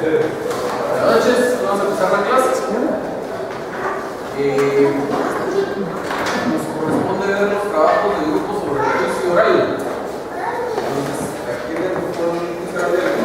Buenas noches, vamos a empezar la clase. Nos corresponde ver los trabajos de grupo sobre el juicio oral. Entonces, aquí dentro con el juicio oral de la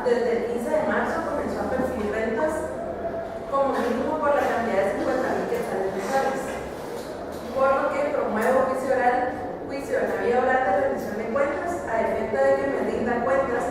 desde el 15 de marzo comenzó a percibir rentas como mínimo por la cantidad de 50.000 quetzales mensuales, por lo que promuevo juicio en la vía oral de rendición de cuentas a efecto de que me rinda cuentas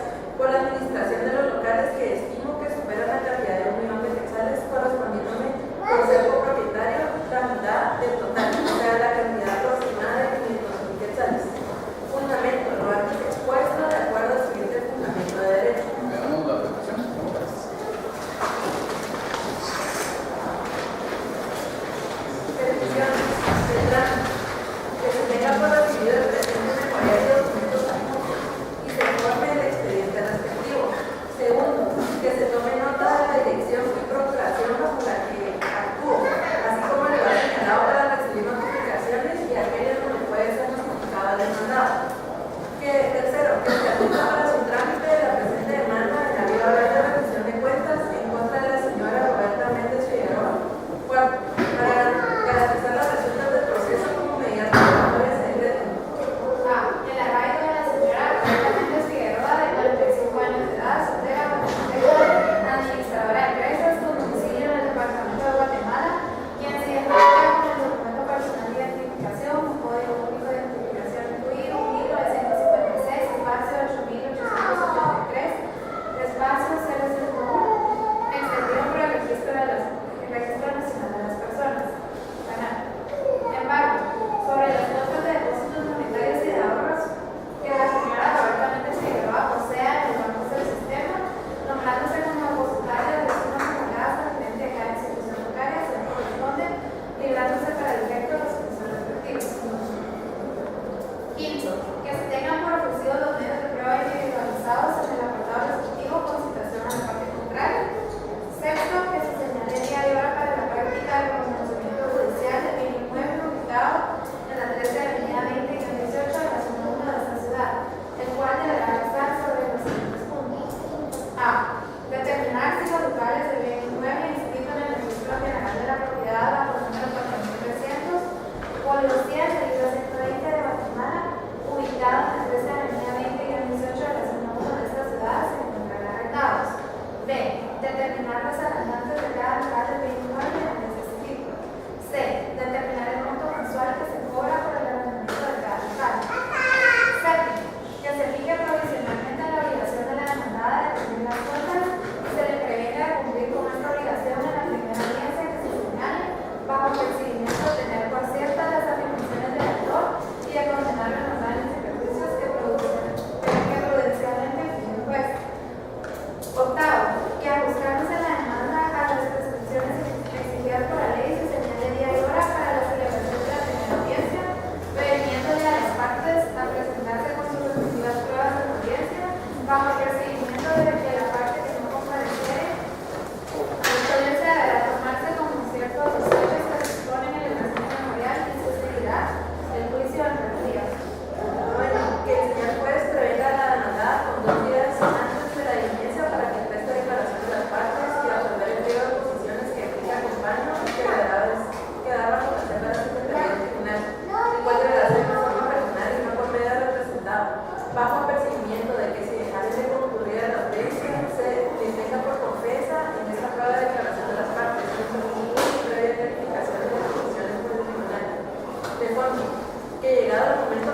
que llegado el momento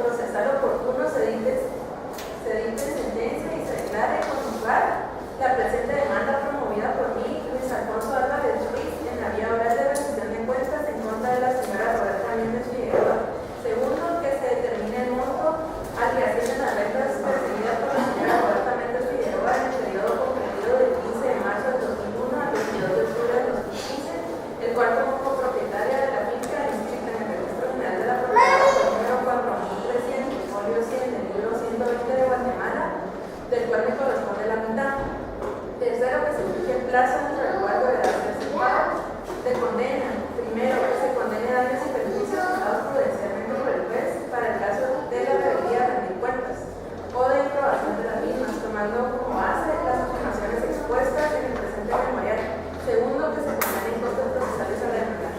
procesal oportuno se dicte sentencia y se declare conjugar la presente demanda promovida por mí, Luis Alfonso Álvarez Ruiz, en la vía oral de rendición de cuentas en contra de la señora Roberta Méndez Figueroa. Segundo, que se determine el monto al que ascienden las rentas percibidas por la señora Roberta Méndez Figueroa en el periodo comprendido del 15 de marzo del 2001 al 22 de octubre del 2015, el cual como copropietaria de la finca inscrita en el Registro General de la Propiedad número 4300, folio 100 del libro 120 de Guatemala, del cual me corresponde la mitad. Tercero, que se fije el plazo dentro del cual deberá ser pago. Se condena, primero, que se condene daños y perjuicios causados prudencialmente por el juez para el caso de la rebeldía de rendir cuentas o de improbación de las mismas, tomando como base las afirmaciones expuestas en el presente memorial. Segundo, que se condenen costos procesales a la demanda.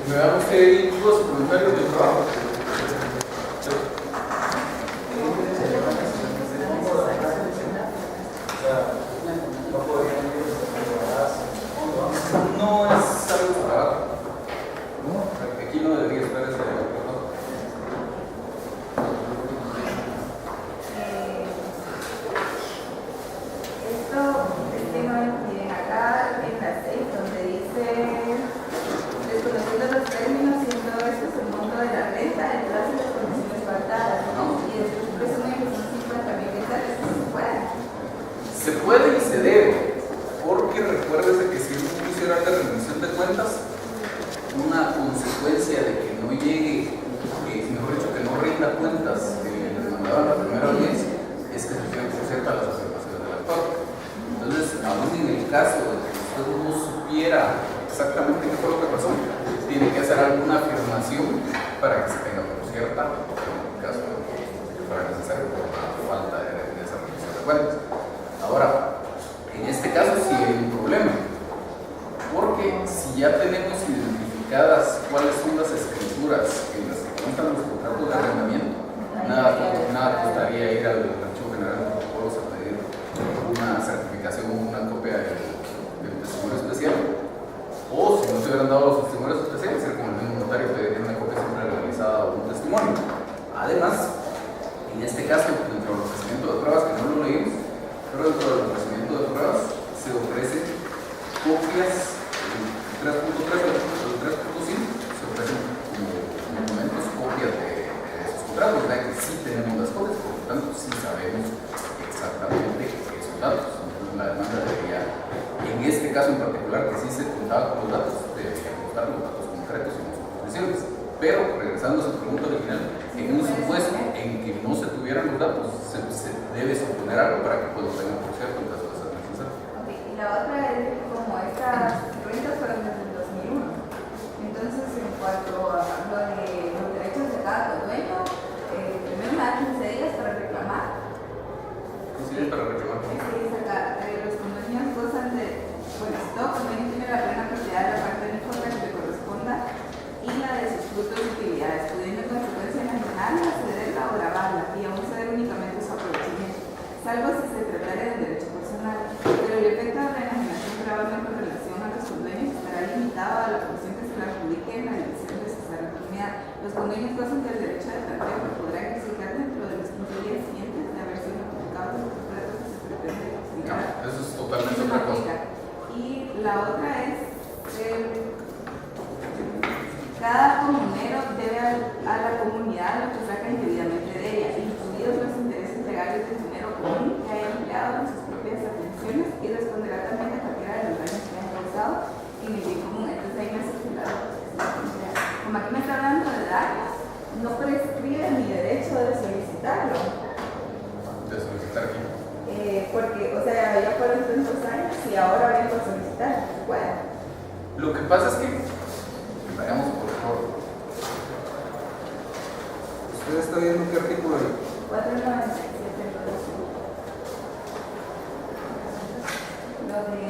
¿Me da usted los comentarios del trabajo? No es algo separado. Aquí no debería estar ese trabajo. Esto es que no miren acá en la 6 donde dice desconociendo los términos y en todo esto es el monto de la renta, el plazo y las condiciones pactadas. Y después presumen que son 50.000 quetzales, que se puede. Se puede y se debe, porque recuérdese que si un juicio oral de rendición de cuentas, una consecuencia de que no llegue, mejor dicho, que no rinda cuentas que le mandaban la primera audiencia, es que se tiene por cierto a las afirmaciones del actor. Entonces, aún en el caso de que usted no supiera exactamente qué fue lo que pasó, tiene que hacer alguna afirmación para que se tenga por cierta, en el caso de que fuera necesario por la falta de esa rendición de cuentas. Ahora, en este caso sí hay un problema, porque si ya tenemos identificadas cuáles son las escrituras en las que constan los contratos de arrendamiento, nada costaría ir al Archivo General de Protocolos a pedir una certificación o una copia del testimonio especial, o si no se hubieran dado los testimonios especiales, ser como el mismo notario pediría una copia siempre realizada o un testimonio. Además, en este caso, dentro del ofrecimiento de pruebas, que no lo leímos, pero dentro del ofrecimiento de pruebas se ofrecen copias, el 3.3 o el 3.5 se ofrecen como documentos, copias de esos contratos, ya que sí tenemos las copias, por lo tanto sí sabemos exactamente esos datos. Entonces la demanda debería, en este caso en particular, que sí se contaba con los datos, debería constar los datos concretos y las posiciones. Pero, regresando a su pregunta original, en un supuesto en que no se tuvieran los datos, se debe suponer algo para que pues lo tengan por cierto en caso de ser necesario. Okay. Y la otra es como estas rentas fueron desde el 2001. Entonces, en cuanto a lo de los derechos de cada dueño, primero me dan 15 días para reclamar. ¿Sí? Para reclamar. Sí, los condueños gozan de, bueno, si todo condueño tiene la plena propiedad de la parte del informe que le corresponda y la de sus frutos y utilidades, pudiendo en consecuencia enajenarla, cederla o grabarla y aún ceder únicamente su aprovechamiento, salvo si se tratara de un derecho personal. Pero el efecto de la enajenación gravamen con relación a los condueños estará limitado a la función que se le adjudique en la división de su unidad. Los condueños gozan del derecho de planteo que podrán exigitar dentro de los 15 días siguientes de haber sido notificados de los contratos que se pretende explicar. No, eso es totalmente otra cosa. Y la otra es cada comunero debe a la comunidad lo que saca indebidamente de ella, incluidos los intereses legales del dinero común que haya empleado en sus propias atenciones, y responderá también a cualquiera de los daños que haya causado en el bien común. Entonces hay una circular. Como aquí me está hablando de daños, no prescribe mi derecho de solicitarlo. De solicitar aquí. Porque, o sea, ya fueron tantos años y ahora vengo a solicitar. Bueno. Lo que pasa es que, vayamos por favor. ¿Usted está viendo qué artículo hay? 497. Lo de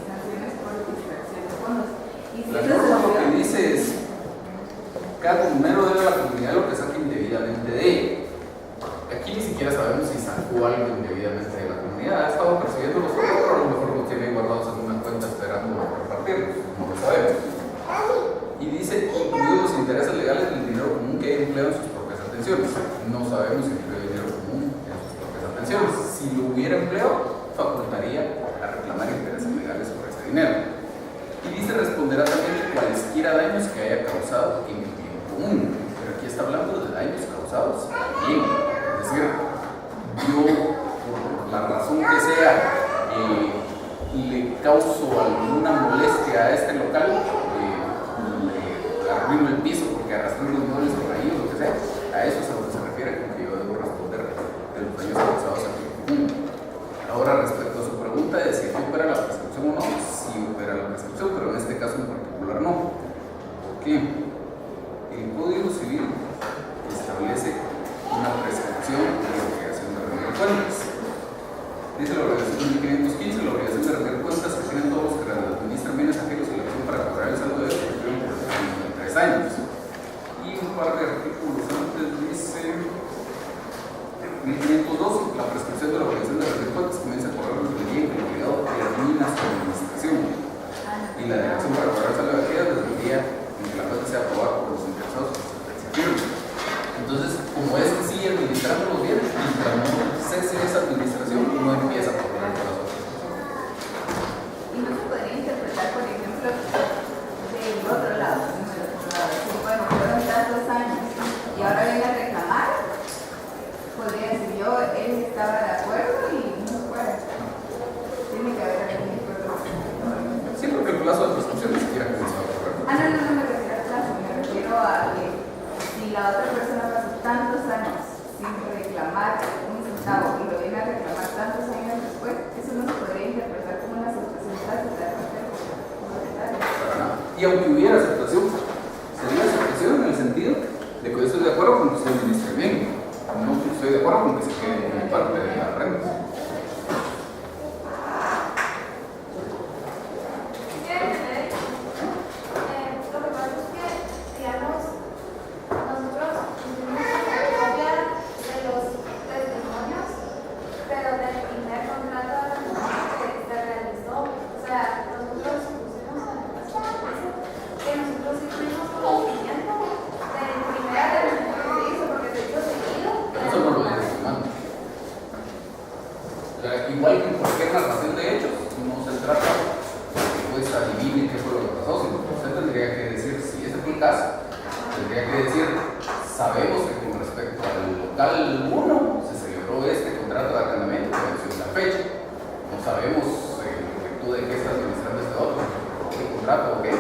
sanciones por distracción de fondos. Y si La eso norma lo se que dice es: cada comunero debe a la comunidad lo que saque indebidamente de ella. Aquí ni siquiera sabemos si sacó algo algo indebidamente de la comunidad. Ha estado percibiendo los fondos, pero a lo mejor los tiene guardados en una cuenta esperando repartirlos, no lo sabemos. Y dice, incluidos los intereses legales del dinero común que hay empleado en sus propias atenciones. No sabemos si emplea dinero común en sus propias atenciones. Si lo hubiera empleado, facultaría a reclamar intereses legales sobre ese dinero. Y dice, responderá también de cualesquiera daños que haya causado en el bien común. Pero aquí está hablando de daños causados en bien. Es decir, yo, por la razón que sea, le causo alguna molestia a este local, le arruino el piso porque arrastré los muebles por ahí o lo que sea. A eso es a lo que se refiere con que yo debo responder de los daños causados en el bien común. Ahora, respecto a su pregunta de si opera la prescripción o no, sí opera la prescripción, pero en este caso en particular no. ¿Por qué? El Código Civil establece una prescripción de la obligación de rendir cuentas. Dice la obligación de 1515, la obligación de rendir cuentas que tienen todos los que administran bienes ajenos a la acción para cobrar el saldo de ellos que tienen por de 3 años. Y un par de artículos antes dice 1512, la prescripción de la obligación de rendir cuentas comienza a correr desde el día en que el obligado termina su administración. Y la dirección para cobrar el saldo de aquella desde el día en que la cuenta sea aprobada por los interesados por su execución. Entonces, como es que sigue administrando los bienes, mientras no cese esa administración, no empieza a cobrar por las otras personas. Y no se podría interpretar, por ejemplo, del otro lado. Bueno, fueron tantos años y ahora viene a reclamar. Podría decir yo, él estaba de acuerdo y no puede. Tiene que haber algún acuerdo. Sí, porque el plazo de prescripción ni siquiera comenzó a correr. No me refiero al plazo, me refiero a que si la otra persona pasó tantos años sin reclamar un centavo y lo viene a reclamar tantos años después, eso no se podría interpretar como una aceptación tácita de parte del propietario. Para nada. Y aunque hubiera aceptación, sería aceptación en el sentido de que yo estoy de acuerdo con que se administre bien. No estoy de acuerdo con que se quede en parte de la renta. Igual que en cualquier narración de hechos, no se trata de que pues adivine qué fue lo que pasó, sino que usted tendría que decir, si ese fue el caso, tendría que decir, sabemos que con respecto al local 1 se celebró este contrato de arrendamiento que venció en la fecha. No sabemos en virtud de qué está administrando este otro, qué contrato o qué,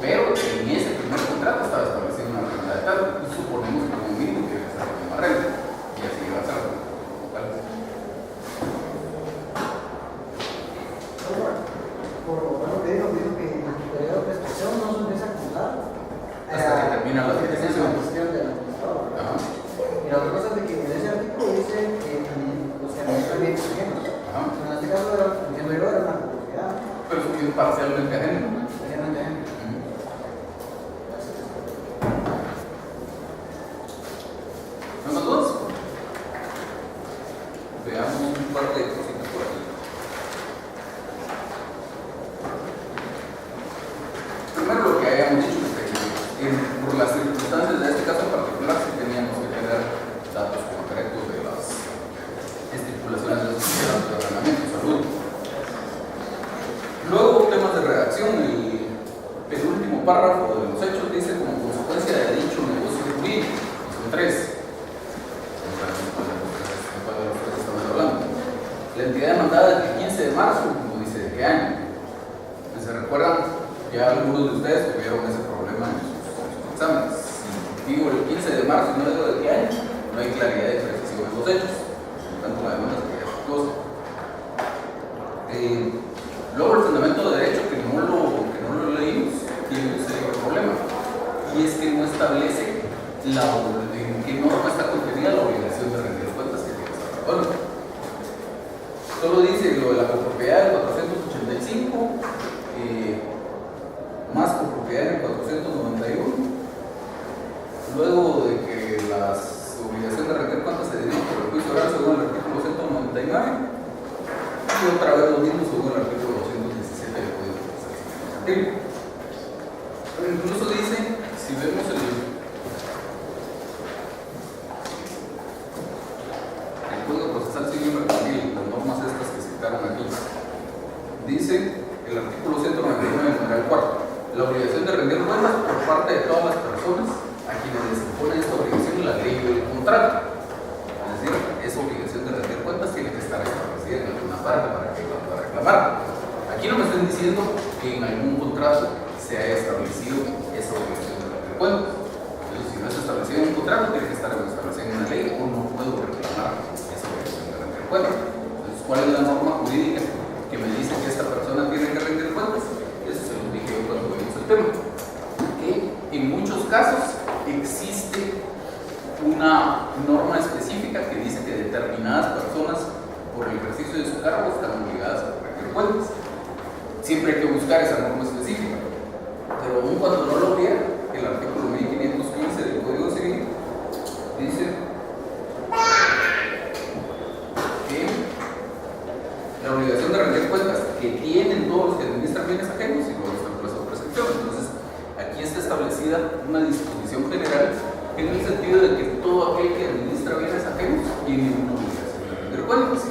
pero en ese primer contrato estaba establecido una renta de tal, y suponemos que como mínimo tiene que estar en una renta, y así va a ser local. Por lo que dijo que el periodo de prescripción no se empieza a contar hasta que termina la administración administración. del administrador. Ajá. Y la otra cosa es de que en ese artículo dice que los que administran bienes ajenos. Ajá. En este caso, diciendo yo, era una propiedad. Pero es que es parcialmente ajeno. Parcialmente ajeno. ¿No más dudas? Veamos un par de cositas por aquí. Primero, lo que habíamos dicho, por las circunstancias de este caso en particular, sí teníamos que tener datos concretos de las estipulaciones de los sistemas de ordenamiento de salud. Luego, temas de redacción. El penúltimo párrafo de los hechos dice: como consecuencia de dicho negocio jurídico, son 3. La entidad demandada desde el 15 de marzo, como dice, ¿de qué año? Pues se recuerdan, ya algunos de ustedes tuvieron ese problema en sus exámenes. Si digo el 15 de marzo y no digo de qué año, no hay claridad de precisión en los hechos. Por tanto, la demanda sería cosa. Luego, el fundamento de derecho, que no lo leímos, tiene un serio problema. Y es que no establece en qué norma está contenida la obligación de rendir cuentas que tiene esa persona. Solo dice lo de la copropiedad del 485, más copropiedad en el 491. Luego de que las obligaciones de rendir cuentas se derivan por el juicio oral según el artículo 199, 49 y otra vez lo mismo según el artículo 217 del Código Procesal Civil. Pero incluso dice, si vemos el Código Procesal Civil Mercantil, las normas estas que citaron aquí, dice el artículo 199, numeral 4, la obligación de rendir cuentas por parte de todas las personas a quienes les impone esta obligación la ley o el contrato. Es decir, esa obligación de rendir cuentas tiene que estar establecida en alguna parte para que la pueda reclamar. Aquí no me están diciendo que en algún contrato se haya establecido esa obligación de rendir cuentas. Entonces, si no es establecido en un contrato, tiene que estar establecido en una ley o no puedo reclamar esa obligación de rendir cuentas. Entonces, ¿cuál es la norma jurídica que me dice que esta persona tiene que rendir cuentas? Eso se lo dije yo cuando vimos el tema. Que en muchos casos existe una norma específica que dice que determinadas personas por el ejercicio de su cargo están obligadas a rendir cuentas. Siempre hay que buscar esa norma específica, pero aún cuando no lo vea, el artículo 1515 del Código Civil dice que la obligación de rendir cuentas que tienen todos los que administran bienes ajenos y luego está el plazo de prescripción. Entonces, aquí está establecida una disposición general en el sentido de que todo aquel que administra bienes ajenos tiene una obligación de rendir cuentas.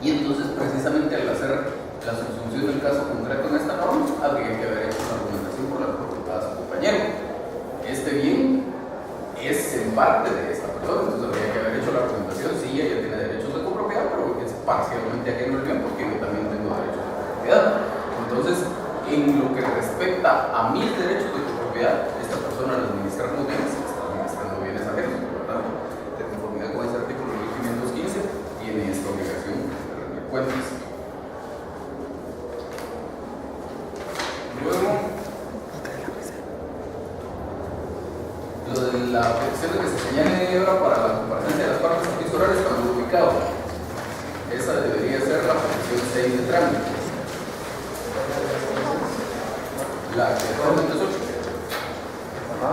Y entonces, precisamente al hacer la subsunción del caso concreto en esta norma, habría que haber hecho una argumentación por la que preguntaba su compañero. Este bien es en parte de esta persona, entonces habría que haber hecho la argumentación. Sí, ella tiene derechos de copropiedad, pero es parcialmente ajeno al bien porque yo también tengo derechos de copropiedad. Entonces, en lo que respecta a mis derechos de copropiedad, esta persona al administrar los bienes está administrando bienes ajenos. Por lo tanto, de conformidad con ese artículo 1515, tiene esta obligación de rendir cuentas. Luego, lo de la petición de que se señale de obra para la comparecencia de las partes episodales está muy ubicado. Esa debería ser la petición 6 de trámite. La que actualmente es 8. Ajá.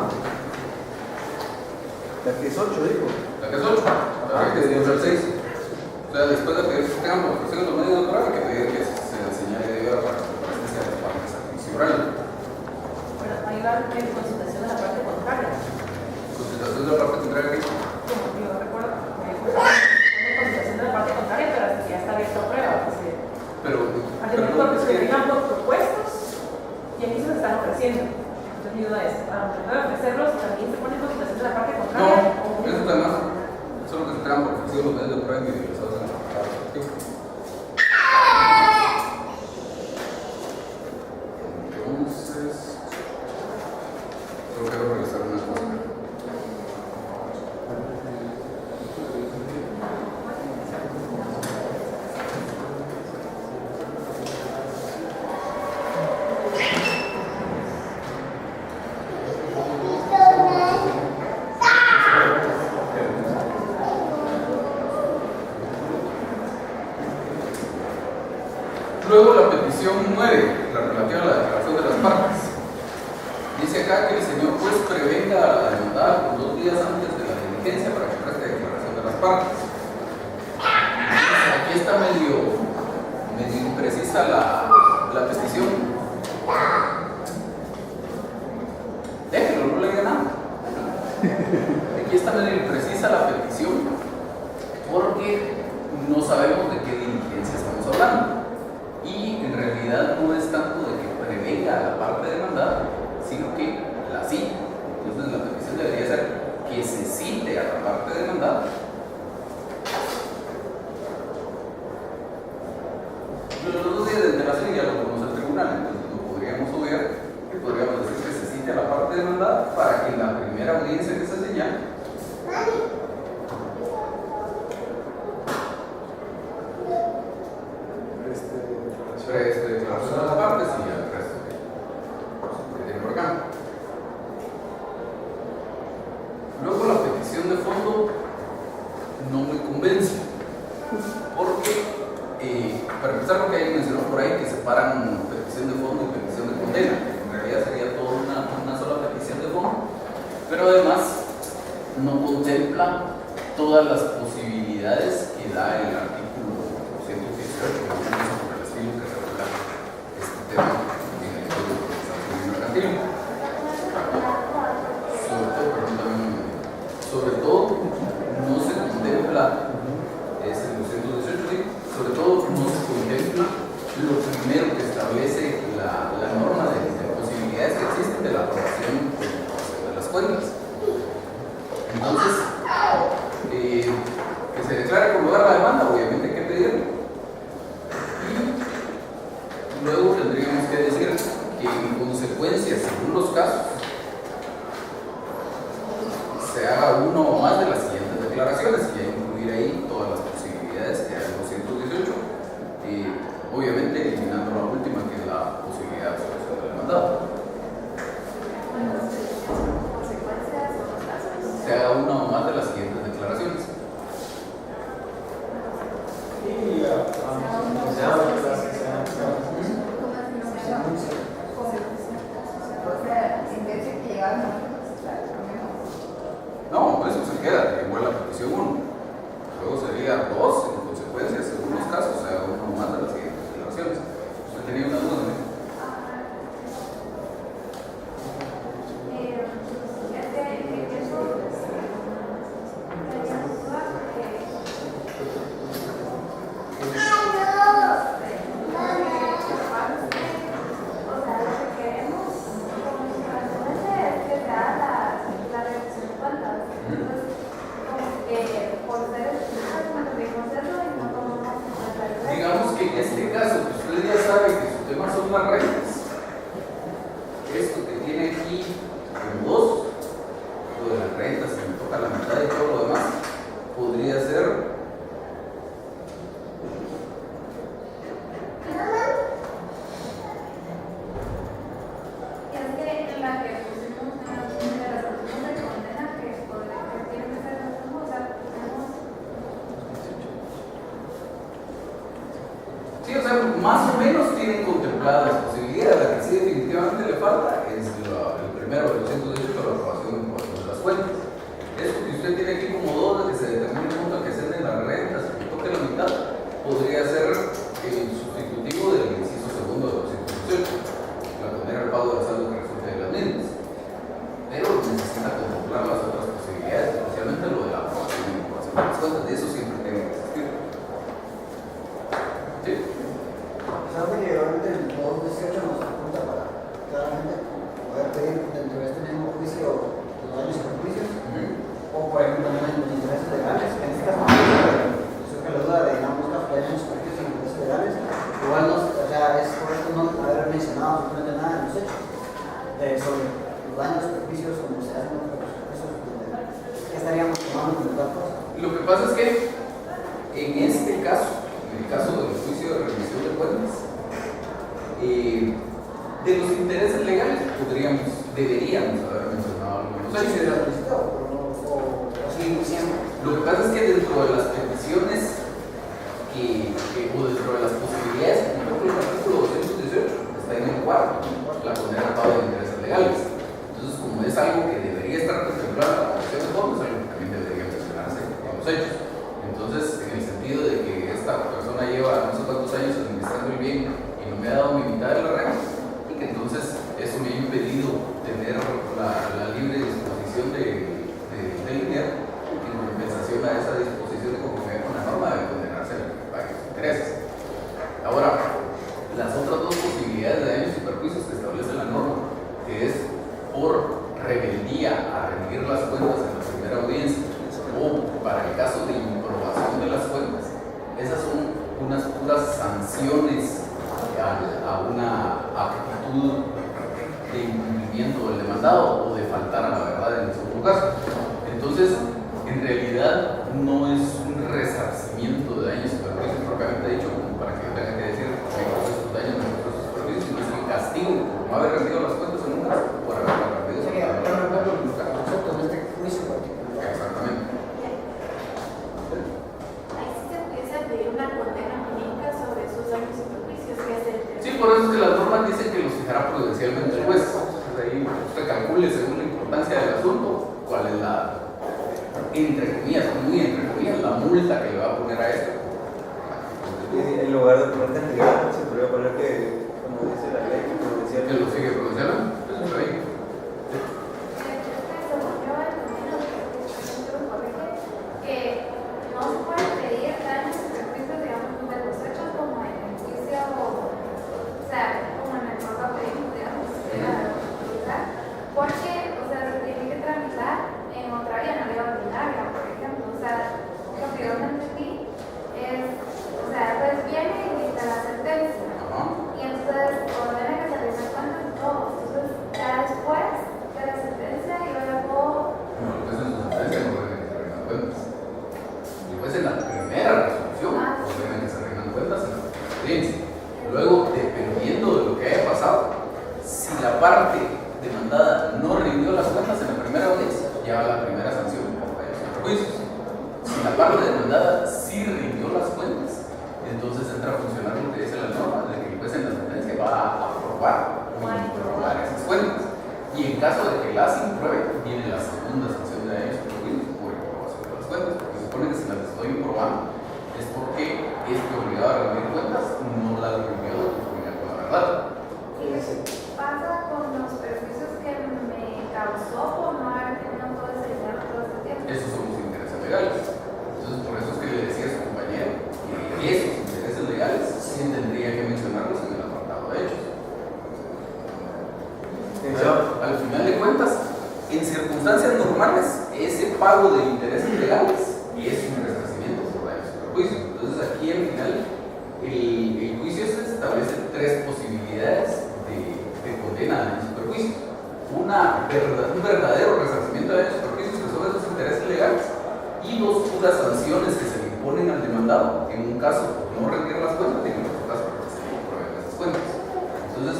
La que es 8, digo. La que es 8. La que es 6. O sea, después de pedir que tengan por ofrecer los medios naturales, hay que pedir que se señale de obra para la comparecencia de las partes episodales. Pero ahí va en consultación de la parte contraria. Consultación de la parte contraria. Como yo recuerdo, pone consultación de la parte contraria, pero hasta que ya está abierto a prueba. Pero Porque se vengan por propuestos y aquí se están ofreciendo. Entonces mi duda es, para ofrecerlos, ¿también se pone consultación de la parte contraria? no, eso además, solo que se tengan por ofrecer los medios de prueba individualizados en la respectiva. Entonces, solo quiero revisar una cosa. Luego la petición 9, la relativa a la declaración de las partes. Dice acá que el señor juez prevenga a la demandada con 2 días antes de la diligencia para que preste declaración de las partes. Entonces, aquí está medio imprecisa la petición. Déjenlo, no le diga nada. Aquí está medio imprecisa la petición porque no sabemos de qué diligencia estamos hablando. Y en realidad no es tanto de que prevenga a la parte demandada, sino que la cite. Entonces la petición debería ser que se cite a la parte demandada. Los 2 días de antelación ya lo conoce el tribunal, entonces lo podríamos obviar y podríamos decir que se cite a la parte demandada para que en la primera audiencia que se señale preste declaración de las partes y ya el resto que tiene por acá. Luego la petición de fondo no me convence porque para empezar lo que hay mencionado por ahí que separan petición de fondo y petición de condena. En realidad sería toda una sola petición de fondo, pero además no contempla todas las posibilidades que da el artículo No, eso se queda, igual la petición 1. Luego sería 2 en consecuencia, según los casos, o sea, uno más de las siguientes declaraciones. ¿Usted tenía una duda, ¿no? Digamos que en este caso, que usted ya sabe que su tema son las rentas, esto que tiene aquí como 2, lo de las rentas, si me toca la mitad y todo lo demás, podría ser sí, o sea, más o menos tienen contempladas las posibilidades. La que sí definitivamente le falta es el primero de los 218, la aprobación de las cuentas. Esto que usted tiene aquí como 2, de que se determine el monto que se den las rentas, que toque la mitad, podría ser el sustitutivo del inciso segundo de los 218, la poner al pago del saldo que resulte de las mismas. Pero necesita contemplar las otras posibilidades, especialmente lo de la aprobación de las cuentas, de eso siempre tiene que existir. ¿Sí? Sabe que obviamente el 218 nos apunta para claramente poder pedir dentro de este mismo juicio los daños y perjuicios, o por ejemplo también los intereses legales, que en este caso surge la duda de ambos casos, daños y perjuicios y intereses legales. Igual no, o sea, es correcto no haber mencionado absolutamente nada en los hechos sobre los daños y perjuicios, como se hacen los perjuicios, ¿qué estaríamos tomando en tal cosa? Lo que pasa es que en este caso, en el caso del juicio de revisión de cuentas, de los intereses legales deberíamos haber mencionado algunos. Sí, se la solicitó, pero no, o sí, siempre. Lo que pasa es que dentro de las peticiones o dentro de las posibilidades, por ejemplo, el artículo 218 está en el cuarto, la condena al pago de intereses legales. Entonces, como es algo que debería estar contemplado en la petición de fondos, es algo que también debería mencionarse en los hechos. Entonces, en el sentido de que esta persona lleva no sé cuántos años administrando el bien y no me ha dado mi mitad de la renta, y que entonces eso me ha impedido tener la libre disposición del dinero en compensación a esa disposición de conformidad con la norma de condenarse a varios intereses. Ahora, las otras dos posibilidades de daños y perjuicios que establece la norma, que es por rebeldía a rendir las cuentas en la primera audiencia, o para el caso de improbación de las cuentas, esas son unas puras sanciones a una actitud de incumplimiento del demandado o de faltar a la verdad en el segundo caso. Entonces, en realidad no es un resarcimiento de daños y perjuicios propiamente dicho, como para que yo tenga que decir me causó estos daños, me causó estos perjuicios, sino es el castigo por no haber rendido las cuentas en un caso, por haber rendido Sí, conceptos de este juicio particular. exactamente. Ahí sí se empieza a pedir una condena única sobre esos daños y perjuicios que es el Sí, por eso es que las normas dicen que los fijará prudencialmente el juez. Entonces ahí usted calcule según la importancia del asunto cuál es la, entre comillas, muy entre comillas, la multa que le va a poner a esto. En lugar de poner cantidad, se podría poner que, como dice la ley, Que lo sigue prudencialmente. Eso está bien. que no se puede pedir daños y perjuicios, digamos, de los hechos como en el juicio, o sea, como en el papá pedimos, digamos, porque, o sea, se tiene que tramitar en otra vía, no vía ordinaria, por ejemplo, o sea, lo que yo no entendí es, o sea, pues viene y dicta la sentencia, y entonces ordena que se realicen cuentas todo, entonces ya después de la sentencia yo luego No, lo que es en su sentencia no ordena que se rindan cuentas. Después en la primera resolución ordena que se rindan cuentas en la audiencia. Luego, dependiendo de lo que haya pasado, si la parte demandada no rindió las cuentas en la primera audiencia, ya va la primera sanción por daños y perjuicios. Si la parte demandada sí rindió las cuentas, obligado a rendir cuentas, no la rindió de conformidad con la verdad. ¿Qué pasa con los perjuicios que me causó por no haber tenido todo ese dinero todo este tiempo? Esos son los intereses legales. Entonces, por eso es que le decía a su compañero que esos intereses legales sí tendría que mencionarlos en el apartado de hechos. Al final de cuentas, en circunstancias normales, ese pago de intereses legales es un resarcimiento por daños y perjuicios. Entonces, aquí al final, el juicio se establece tres posibilidades de condena a daños y perjuicios. Un verdadero resarcimiento de daños y perjuicios, que son esos intereses legales, y dos puras sanciones que se le imponen al demandado, en un caso por no rendir las cuentas y en otro caso porque se le prueben esas cuentas. Entonces,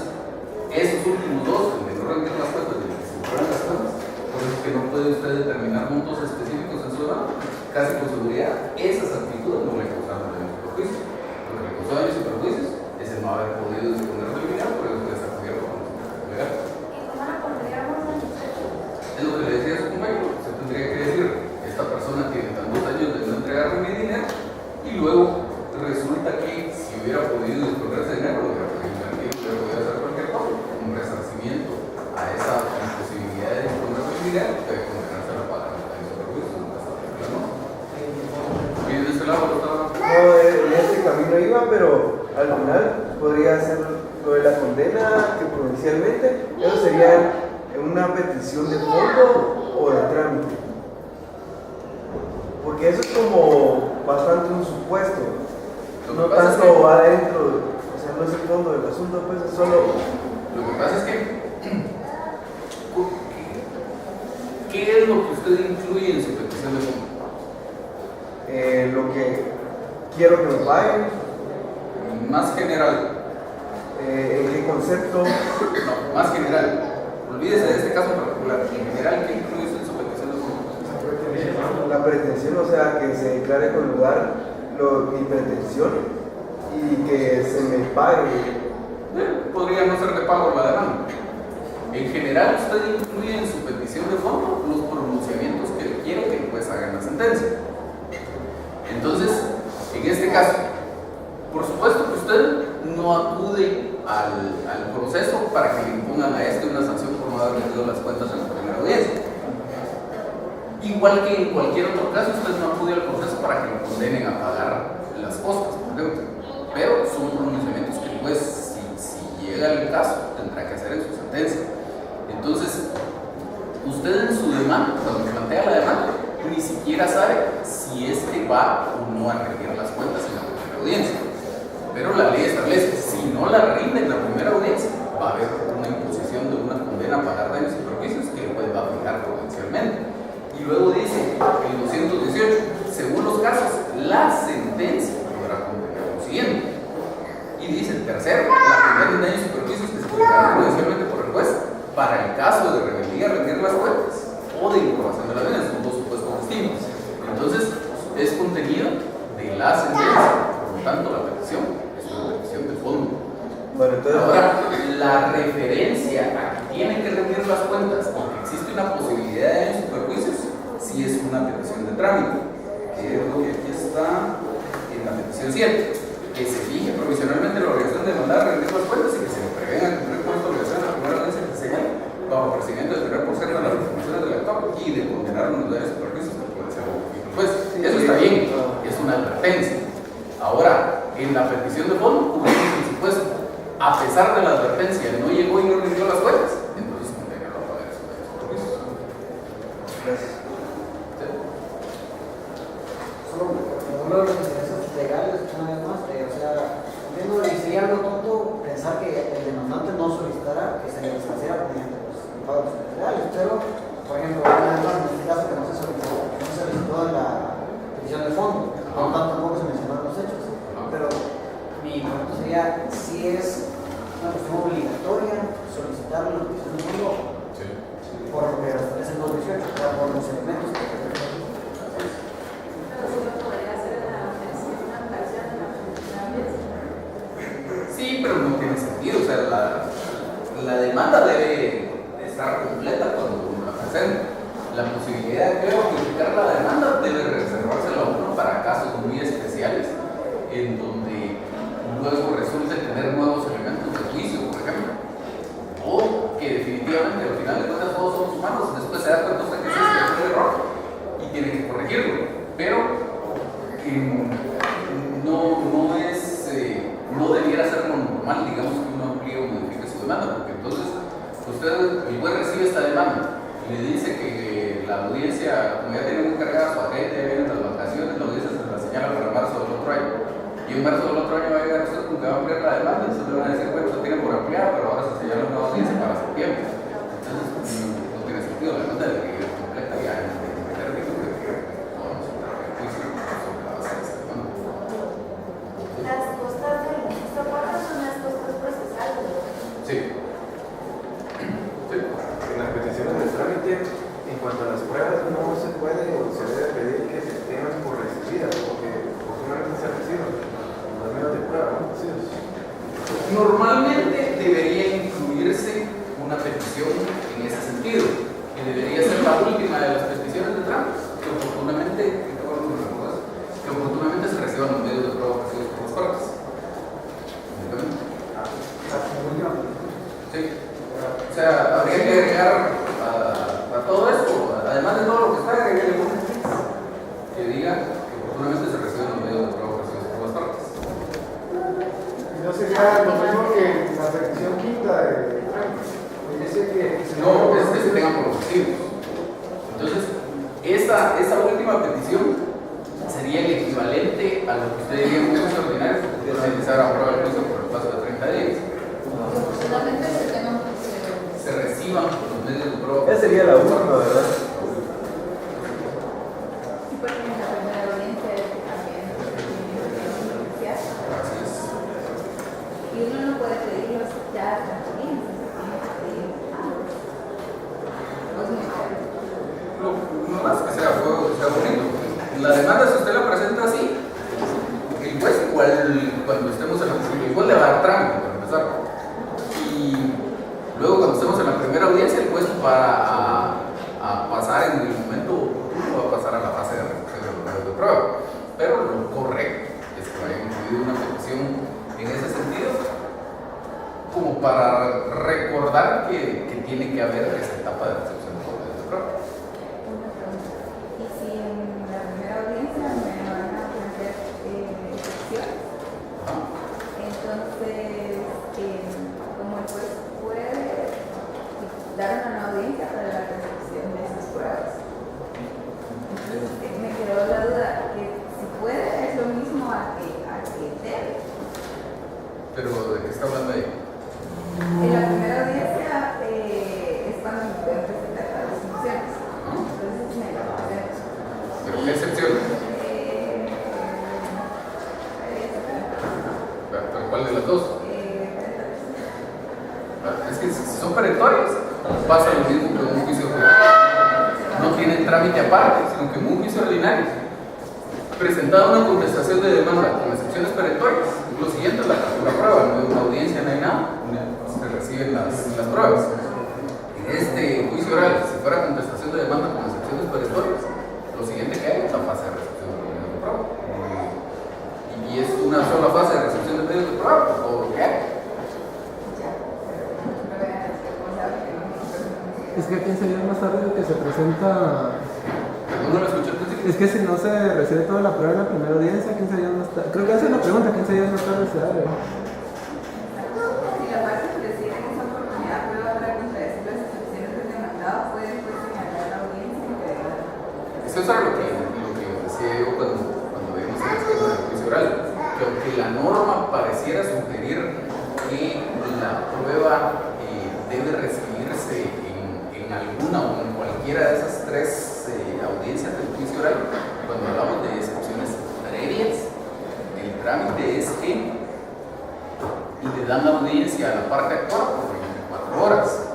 esos últimos dos, el de no rendir las cuentas y el que se le prueben las cuentas, por eso es que no puede usted determinar montos específicos en su demanda, casi con seguridad, esas actitudes no le causaron daños y perjuicios. Lo que le causó daños y perjuicios es el no haber podido disponer del dinero, por eso que está cubierto con los intereses legales. ¿Y cómo lo pondríamos en los hechos? Es lo que le decía a su compañero, se tendría que decir, esta persona tiene tantos años de no entregarme mi dinero, y luego resulta que si hubiera podido disponer ese dinero, lo hubiera podido invertir, hubiera podido hacer cualquier cosa, un resarcimiento a esa imposibilidad de disponer del dinero, debe condenarse a la paga de daños y perjuicios, nunca está reclamado. ¿Y de ese lado lo estaba? No, en ese camino iba, pero al final podría ser lo de la condena que provincialmente, eso sería una petición de fondo o de trámite. Porque eso es como bastante un supuesto, no tanto va adentro, o sea, no es el fondo del asunto, pues es solo... Lo que pasa es que, ¿qué es lo que usted incluye en su petición de fondo? Lo que quiero que me paguen, Más general. ¿en qué concepto? No, más general. Olvídese de este caso particular. En general, ¿qué incluye usted en su petición de fondo? La pretensión, o sea, que se declare con lugar mi pretensión y que se me pague. Podría no ser de pago la demanda. En general, usted incluye en su petición de fondo los pronunciamientos que quiere que el juez haga en la sentencia. Entonces, en este caso, por supuesto que usted no acude al proceso para que le impongan a este una sanción por no haber rendido las cuentas en la primera audiencia. Igual que en cualquier otro caso, usted no acude al proceso para que lo condenen a pagar las costas, por ejemplo. Pero son pronunciamientos que el juez, si llega el caso, tendrá que hacer en su sentencia. Entonces, usted en su demanda, cuando plantea la demanda, ni siquiera sabe si este va o no a rendir las cuentas en la primera audiencia. Pero la ley establece, si no la rinde en la primera audiencia, va a haber una imposición de una condena a pagar daños y perjuicios que el juez va a fijar provincialmente. Y luego dice, el 218, según los casos, la sentencia podrá condenar lo siguiente. Y dice el tercero, la condena en daños y perjuicios que se fijará provincialmente por el juez para el caso de rebeldía, rendir las cuentas o de improbación de la pena, son dos supuestos distintos. Entonces, es contenido de la sentencia, por lo tanto, la petición es una petición de fondo. Bueno, entonces... Ahora, la referencia a que tienen que rendir las cuentas o que existe una posibilidad de daños y perjuicios, sí es una petición de trámite, que es lo que aquí está en la petición 7, que se fije provisionalmente la obligación de mandar a rendir las cuentas y que se le prevenga cumplir con esta obligación en la primera audiencia que se señala, bajo procedimiento de tener por cierto las informaciones del actor y de condenar los daños y perjuicios que pueden ser pues eso está bien, es una advertencia. Ahora, en la petición de fondo, cubrimos el supuesto. A pesar de la advertencia, no llegó y no rindió las cuentas, entonces condenarlo a pagar esos daños y perjuicios. Gracias. ¿Sí? Solo los intereses legales, una vez más, o sea, entiendo que sería algo tonto pensar que el demandante no solicitara que se le desplazara mediante los pagos legales, pero, por ejemplo, una vez más, en este caso que no se solicitó en la petición de fondo, por lo tanto tampoco se mencionaron los hechos, pero mi pregunta sería si es una cuestión obligatoria solicitar la petición de fondo por lo que establece el 218, o sea, por los elementos que Sí, pero no tiene sentido, o sea, la demanda debe estar completa cuando uno la presenta. La posibilidad de modificar la demanda debe reservársela a uno para casos muy especiales, en donde luego resulte tener nuevos elementos de juicio, por ejemplo, o que definitivamente al final de cuentas todos somos humanos, después se da cuenta usted que sí es un error y tiene que corregirlo, pero no debiera ser lo normal, digamos, que uno amplíe o modifique su demanda, porque entonces el juez recibe esta demanda y le dice que la audiencia, como ya tiene muy cargada su agente, ya vienen las vacaciones, la audiencia se la señala para marzo del otro año. Y en marzo del otro año va a llegar usted con que va a ampliar la demanda, entonces le van a decir, bueno, usted tiene por ampliar, pero ahora se señala una audiencia para septiembre. Entonces, no tiene sentido, la demanda de que es completa ya en el término de que podamos entrar en juicio sobre la base de esta demanda. Las costas del registro cuatro son las costas procesales. Sí. En las peticiones de trámite, en cuanto a las pruebas, no se puede o se debe pedir que se tengan por recibidas, porque oportunamente se reciben los medios de prueba, ¿no? Sí. Normalmente debería incluirse una petición en ese sentido, que debería ser la última de las peticiones de trámite, que oportunamente se reciban los medios de prueba recibidos por las partes. Sí. O sea, habría que agregar a todo esto, además de todo lo que está, agregarle un fix que diga que oportunamente se reciben los medios de prueba recibidos por las partes. No sería lo mismo que la petición quinta de trámite. Dice que No, es que se tengan por objetivos. Entonces, esa última petición sería el equivalente a lo que usted diría en un juicio ordinario, que es realizar a prueba del juicio por el plazo de 30 días. Solamente se tengan Se reciban los medios de prueba. Esa sería la última, ¿verdad? Sí, porque en la primera audiencia también iniciar. Así es. Y uno no puede pedirlos ya a la audiencia, se tiene que pedir antes. O es muy caro. No más que sea fuego, que sea bonito. La demanda, si usted la presenta así, el juez igual, cuando estemos en la el juez le va a dar trámite para empezar. Y luego cuando estemos en la primera audiencia, el juez va a pasar en el momento oportuno, va a pasar a la fase de recepción de los medios de prueba. Pero lo correcto es que haya incluido una petición en ese sentido, como para recordar que tiene que haber esa etapa de recepción de los medios de prueba. Una pregunta. ¿Y si en la primera audiencia me van a plantear excepciones? Entonces, como el juez puede dar una nueva audiencia para la recepción de esas pruebas. Entonces, me quedó la duda que si puede es lo mismo a que debe. Pero ¿de qué está hablando ahí? En la primera audiencia es cuando me pueden presentar las resoluciones. Entonces, me la presento. ¿Pero qué excepción? ¿Pero cuál de las dos? Es que si son perentorias, pasa lo mismo que un juicio ordinario. No tienen trámite aparte, sino que en un juicio ordinario, presentada una contestación de demanda con excepciones perentorias, lo siguiente es la captura prueba, no hay una audiencia, no hay nada, se reciben las pruebas. En este juicio oral, si fuera contestación de demanda con excepciones perentorias, lo siguiente que hay es la fase de recepción de medios de prueba. Y es una sola fase de recepción de medios de prueba por todo lo que hay. es que 15 días más tarde lo que se presenta. ¿No lo escuché al principio? Es que si no se recibe toda la prueba en la primera audiencia, 15 días más tarde. Creo que esa es la pregunta, 15 días más tarde se abre. Si la parte que recibe esa oportunidad prueba para contradecir las excepciones del demandado, puede después señalar a la audiencia y pedirla. Eso es algo que decía yo cuando vimos el esquema del juicio oral, que aunque la norma pareciera sugerir que la prueba debe recibirse en alguna o en cualquiera de esas tres audiencias del juicio oral, cuando hablamos de excepciones previas, el trámite es que le dan la audiencia a la parte actual por 24 horas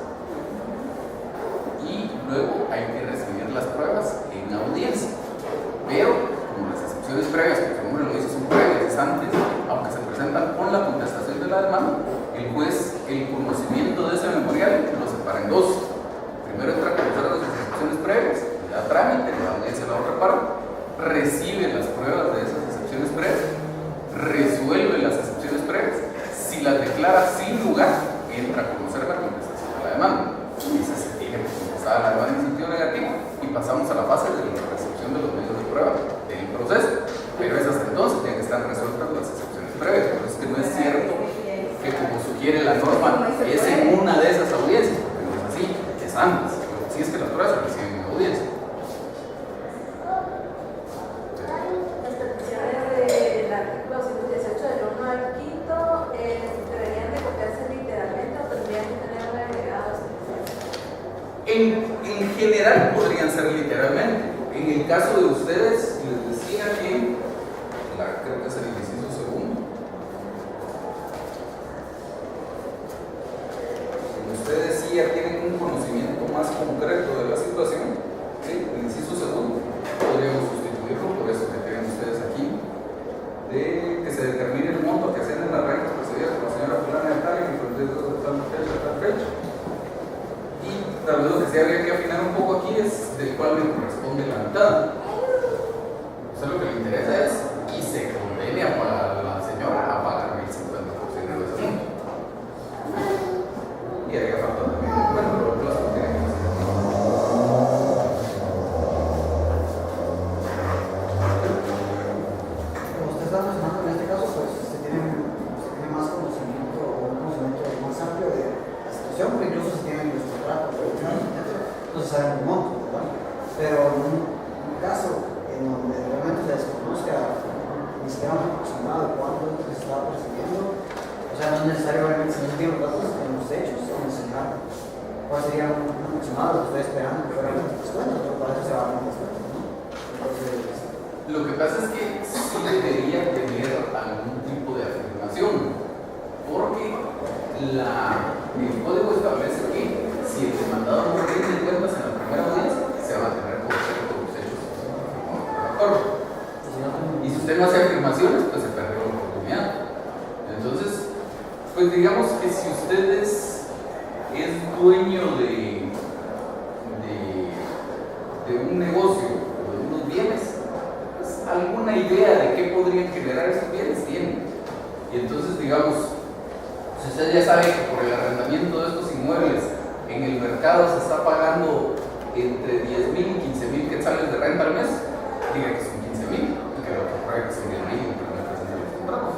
y luego hay que recibir las pruebas en audiencia, pero como las excepciones previas, que su nombre lo dice, son previas, es antes, aunque se presentan con la contestación de la demanda, el juez, el conocimiento de ese memorial lo separa en dos. Primero entra a conocer las excepciones previas, le da trámite, le da audiencia a la otra parte, recibe las pruebas de esas excepciones previas, resuelve las excepciones previas entra a conocer la contestación de la demanda. Dice, se tiene que contestar la demanda en sentido negativo y pasamos a la fase de la recepción de los medios de prueba del proceso. Pero es hasta entonces tienen que estar resueltas las excepciones previas. Por eso es que no es cierto que, como sugiere la norma, es en una de esas audiencias, porque no es así, es antes. Lo que sí es que las pruebas se reciben en audiencia. Las peticiones del artículo 118 del 1 al 5 deberían de copiarse literalmente o tendrían que tener un agregado especial. En general podrían ser literalmente. En el caso de ustedes, les decía que, creo que es el inciso segundo. Si ustedes sí ya tienen un conocimiento más concreto de la situación, ¿sí? El inciso segundo, podríamos sustituirlo por eso que tienen ustedes aquí, de que se determine el monto que ascienden las rentas recibidas por la señora fulana de tal y por el de tal fecha, tal fecha. Y tal vez lo que sí habría que afinar un poco aquí es del cual le corresponde la mitad. O sea, lo que le interesa es y se condene a la señora a pagar el 50% de ese monto. Y haría falta también, bueno, pero los que tienen que hacer. Como usted está mencionando en este caso, pues se tiene más conocimiento o un conocimiento más amplio de la situación, porque incluso se tienen los contratos, no se sabe el monto, ¿verdad? Pero en un caso en donde realmente se desconozca ni siquiera un aproximado de cuánto es lo que se está percibiendo, o sea, no es necesario realmente si no se tienen los datos en los hechos o en el señal. ¿Cuál sería un aproximado lo que estoy esperando que fuera un descuento? Pero para eso se va a dar un descuento, ¿no? Entonces, Lo que pasa es que sí debería tener algún tipo de afirmación, porque el código establece que si el demandado no rinde cuentas en la primera audiencia, se va a tener que conocer todos los hechos por acuerdo. Y si usted no hace afirmaciones, pues se perdió la oportunidad. Entonces, pues digamos que si usted es dueño de un negocio o de unos bienes, pues alguna idea de qué podrían generar esos bienes tiene. Y entonces, digamos, si usted ya sabe que por el arrendamiento de estos inmuebles en el mercado se está pagando entre 10,000 y 15,000 quetzales de renta al mes, diga que son 15,000 y que lo que paga que son 10,000 y que no presentan los contratos.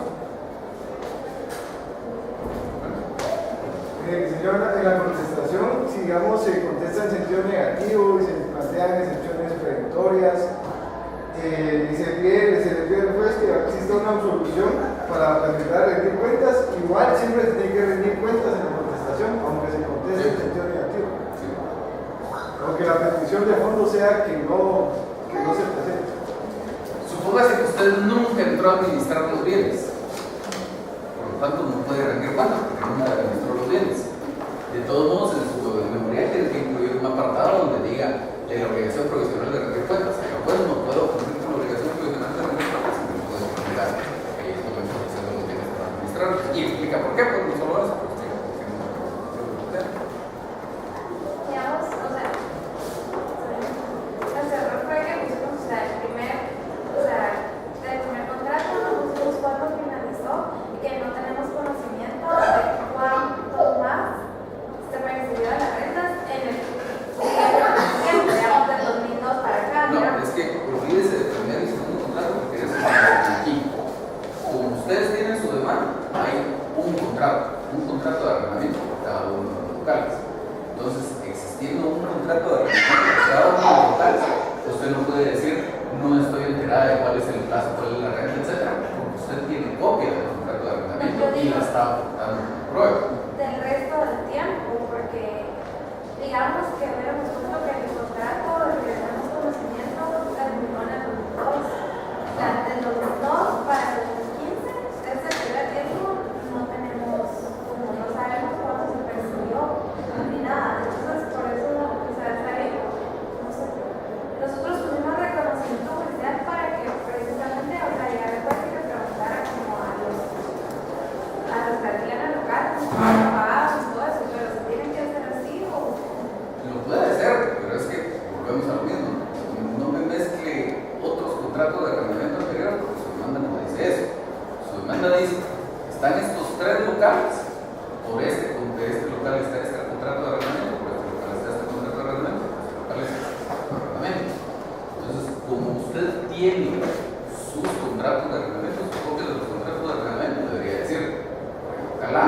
Señor, en la contestación, si digamos se contesta en sentido negativo y se plantean excepciones perentorias, y se le pide al juez que exista una absolución para empezar a rendir cuentas, igual siempre se tiene que rendir cuentas en la contestación, aunque se conteste en sentido negativo. Sí. Aunque la petición de fondo sea que no se presente. Supóngase que usted nunca entró a administrar los bienes, por lo tanto no puede rendir cuentas porque nunca administró los bienes. De todos modos, en su memorial tiene que incluir un apartado donde diga la obligación provisional de rendir cuentas. Pero pues no puedo cumplir con la obligación provisional de rendir cuentas, sino que puedo explicar que esto me está haciendo los bienes para administrar. Y explica por qué, pues no solo eso, pero explica por qué no. Digamos, o sea, el error fue que pusimos, o sea, el primer contrato nos pusimos cuándo finalizó y que no tenemos conocimiento de cuánto más se percibieron las rentas en el tiempo, digamos, del 2002 para acá. No, es que olvídese de primer y segundo contrato porque eso es aquí. Como ustedes tienen su demanda, hay un contrato de arrendamiento por cada uno de los locales. Entonces, existiendo un contrato de arrendamiento por cada uno de los locales, usted no puede decir, no estoy enterada de cuál es el plazo, cuál es la renta, etc. Porque usted tiene copia del contrato de arrendamiento y la está aportando como prueba. Del resto del tiempo, porque digamos que hubiéramos puesto que el contrato del que tenemos conocimiento terminó en el 2002. O sea, del 2002 para el 2015, ese primer tiempo no tenemos, como no sabemos cuándo se percibió ni nada. Entonces, por eso, o sea, está bien. No sé. Nosotros tuvimos reconocimiento judicial para que precisamente, o sea, ya después que preguntara como a los que hacían local, pagados y todo eso, pero se tienen que hacer así o. Lo puede hacer, pero es que volvemos a lo mismo. No me mezcle otros contratos de arrendamiento anterior porque su demanda no dice eso. Su demanda dice, están estos 3 locales, o por este local está este contrato de arrendamiento, por este local está este contrato de arrendamiento, por este local está este contrato de arrendamiento. Entonces, como usted tiene sus contratos de arrendamiento, sus copias de los contratos de arrendamiento, debería decir, por el local A,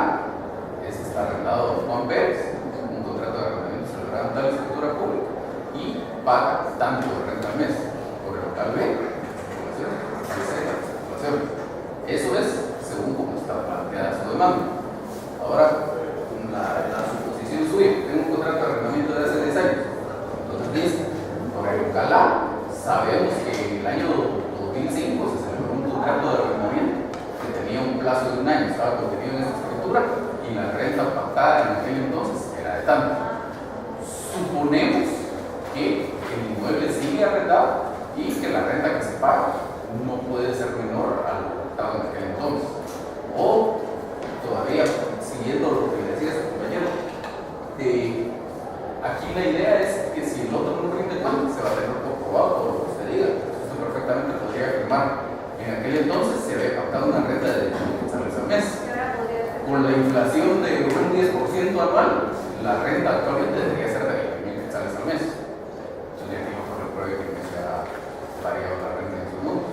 este está arrendado a Juan Pérez, un contrato de arrendamiento celebrado en tal escritura pública y paga tanto de renta al mes. Por el local B, eso es según como está planteada su demanda. Ahora, la suposición suya, tengo un contrato de arrendamiento de hace 10 años. Entonces dice, por el local A, sabemos que en el año 2005 se celebró un contrato de arrendamiento que tenía un plazo de un año, estaba contenido en esta escritura y la renta pactada en aquel entonces era de tanto. Suponemos que el inmueble sigue arrendado y que la renta que se paga no puede ser menor a lo pactado en aquel entonces. O todavía siguiendo lo que decía su compañero, aquí la idea es que si el otro no rinde cuentas, se va a tener comprobado todo lo que usted diga. Usted perfectamente podría afirmar, en aquel entonces se había pactado una renta de 10,000 quetzales al mes. Con la inflación de un 10% anual, la renta actualmente debería ser de 20,000 quetzales al mes. Entonces aquí no corre el prueba que se ha variado la renta en sus números.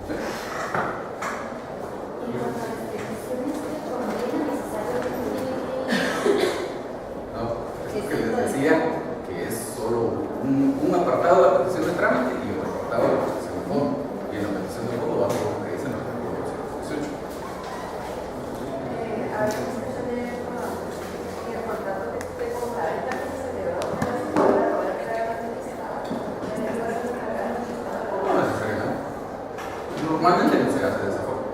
¿Sí? No, es que les decía que es solo un apartado de la petición de trámite y un apartado de la petición de fondo. Y en la petición de fondo va a ser lo que dice en el artículo 218. A ver, el contrato de compraventa que se celebró en la ciudad de Roberta de No necesariamente. Normalmente no se hace de esa forma.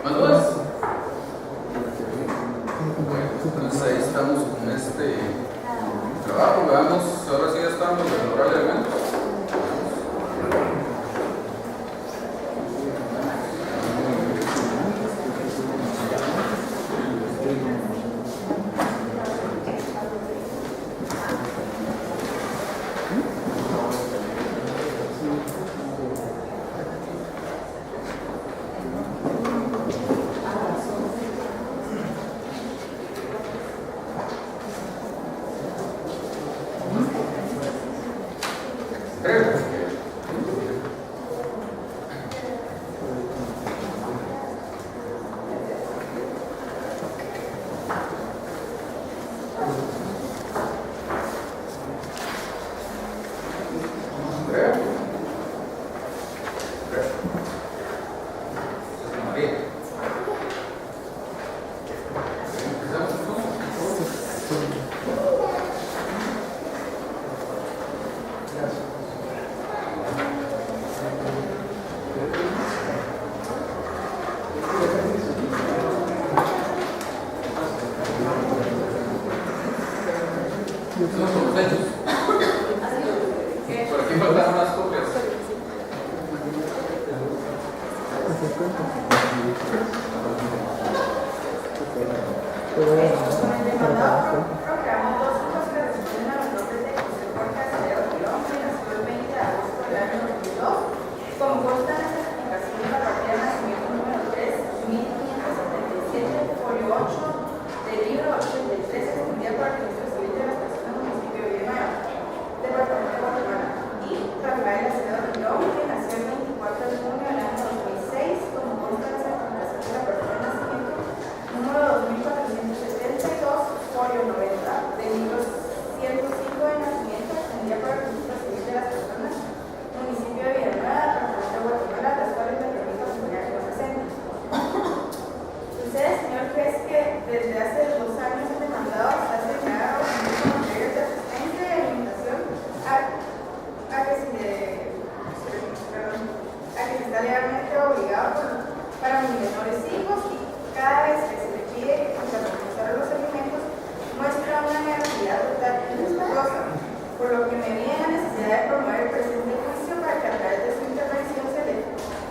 Entonces, entonces ahí estamos con este trabajo. Veamos, ahora sí ya estamos en el horario de eventos. Por aquí faltan unas copias. el demandado proclamó dos hijos que responden a los nombres de José Jorge Acevedo Girón, que nació el 20 de agosto del año 2002, como consta en la certificación de la partida de nacimiento número 3, 1577, folio 8, del libro 83, extendida por el Registro Civil de las Personas del municipio de Villanueva, departamento de Guatemala, y Rafael Acevedo Girón, que nació el 24 de junio del año 2006, como consta en la certificación de la partida de nacimiento número 2472, folio 90, del libro 105 de nacimiento, extendida por el Registro Civil de las Personas, municipio de Villanueva, departamento de Guatemala, las cuales me permito asegurar que no presenten. Sucede, señor juez, que desde hace 2 años el demandado está señalado con materias de asistencia y alimentación a que se está legalmente obligado para mis menores hijos, y cada vez que se le pide que contrarrestar los alimentos muestra una negatividad total y respetuosa, por lo que me vi en la necesidad de promover el presente juicio para que a través de su intervención se le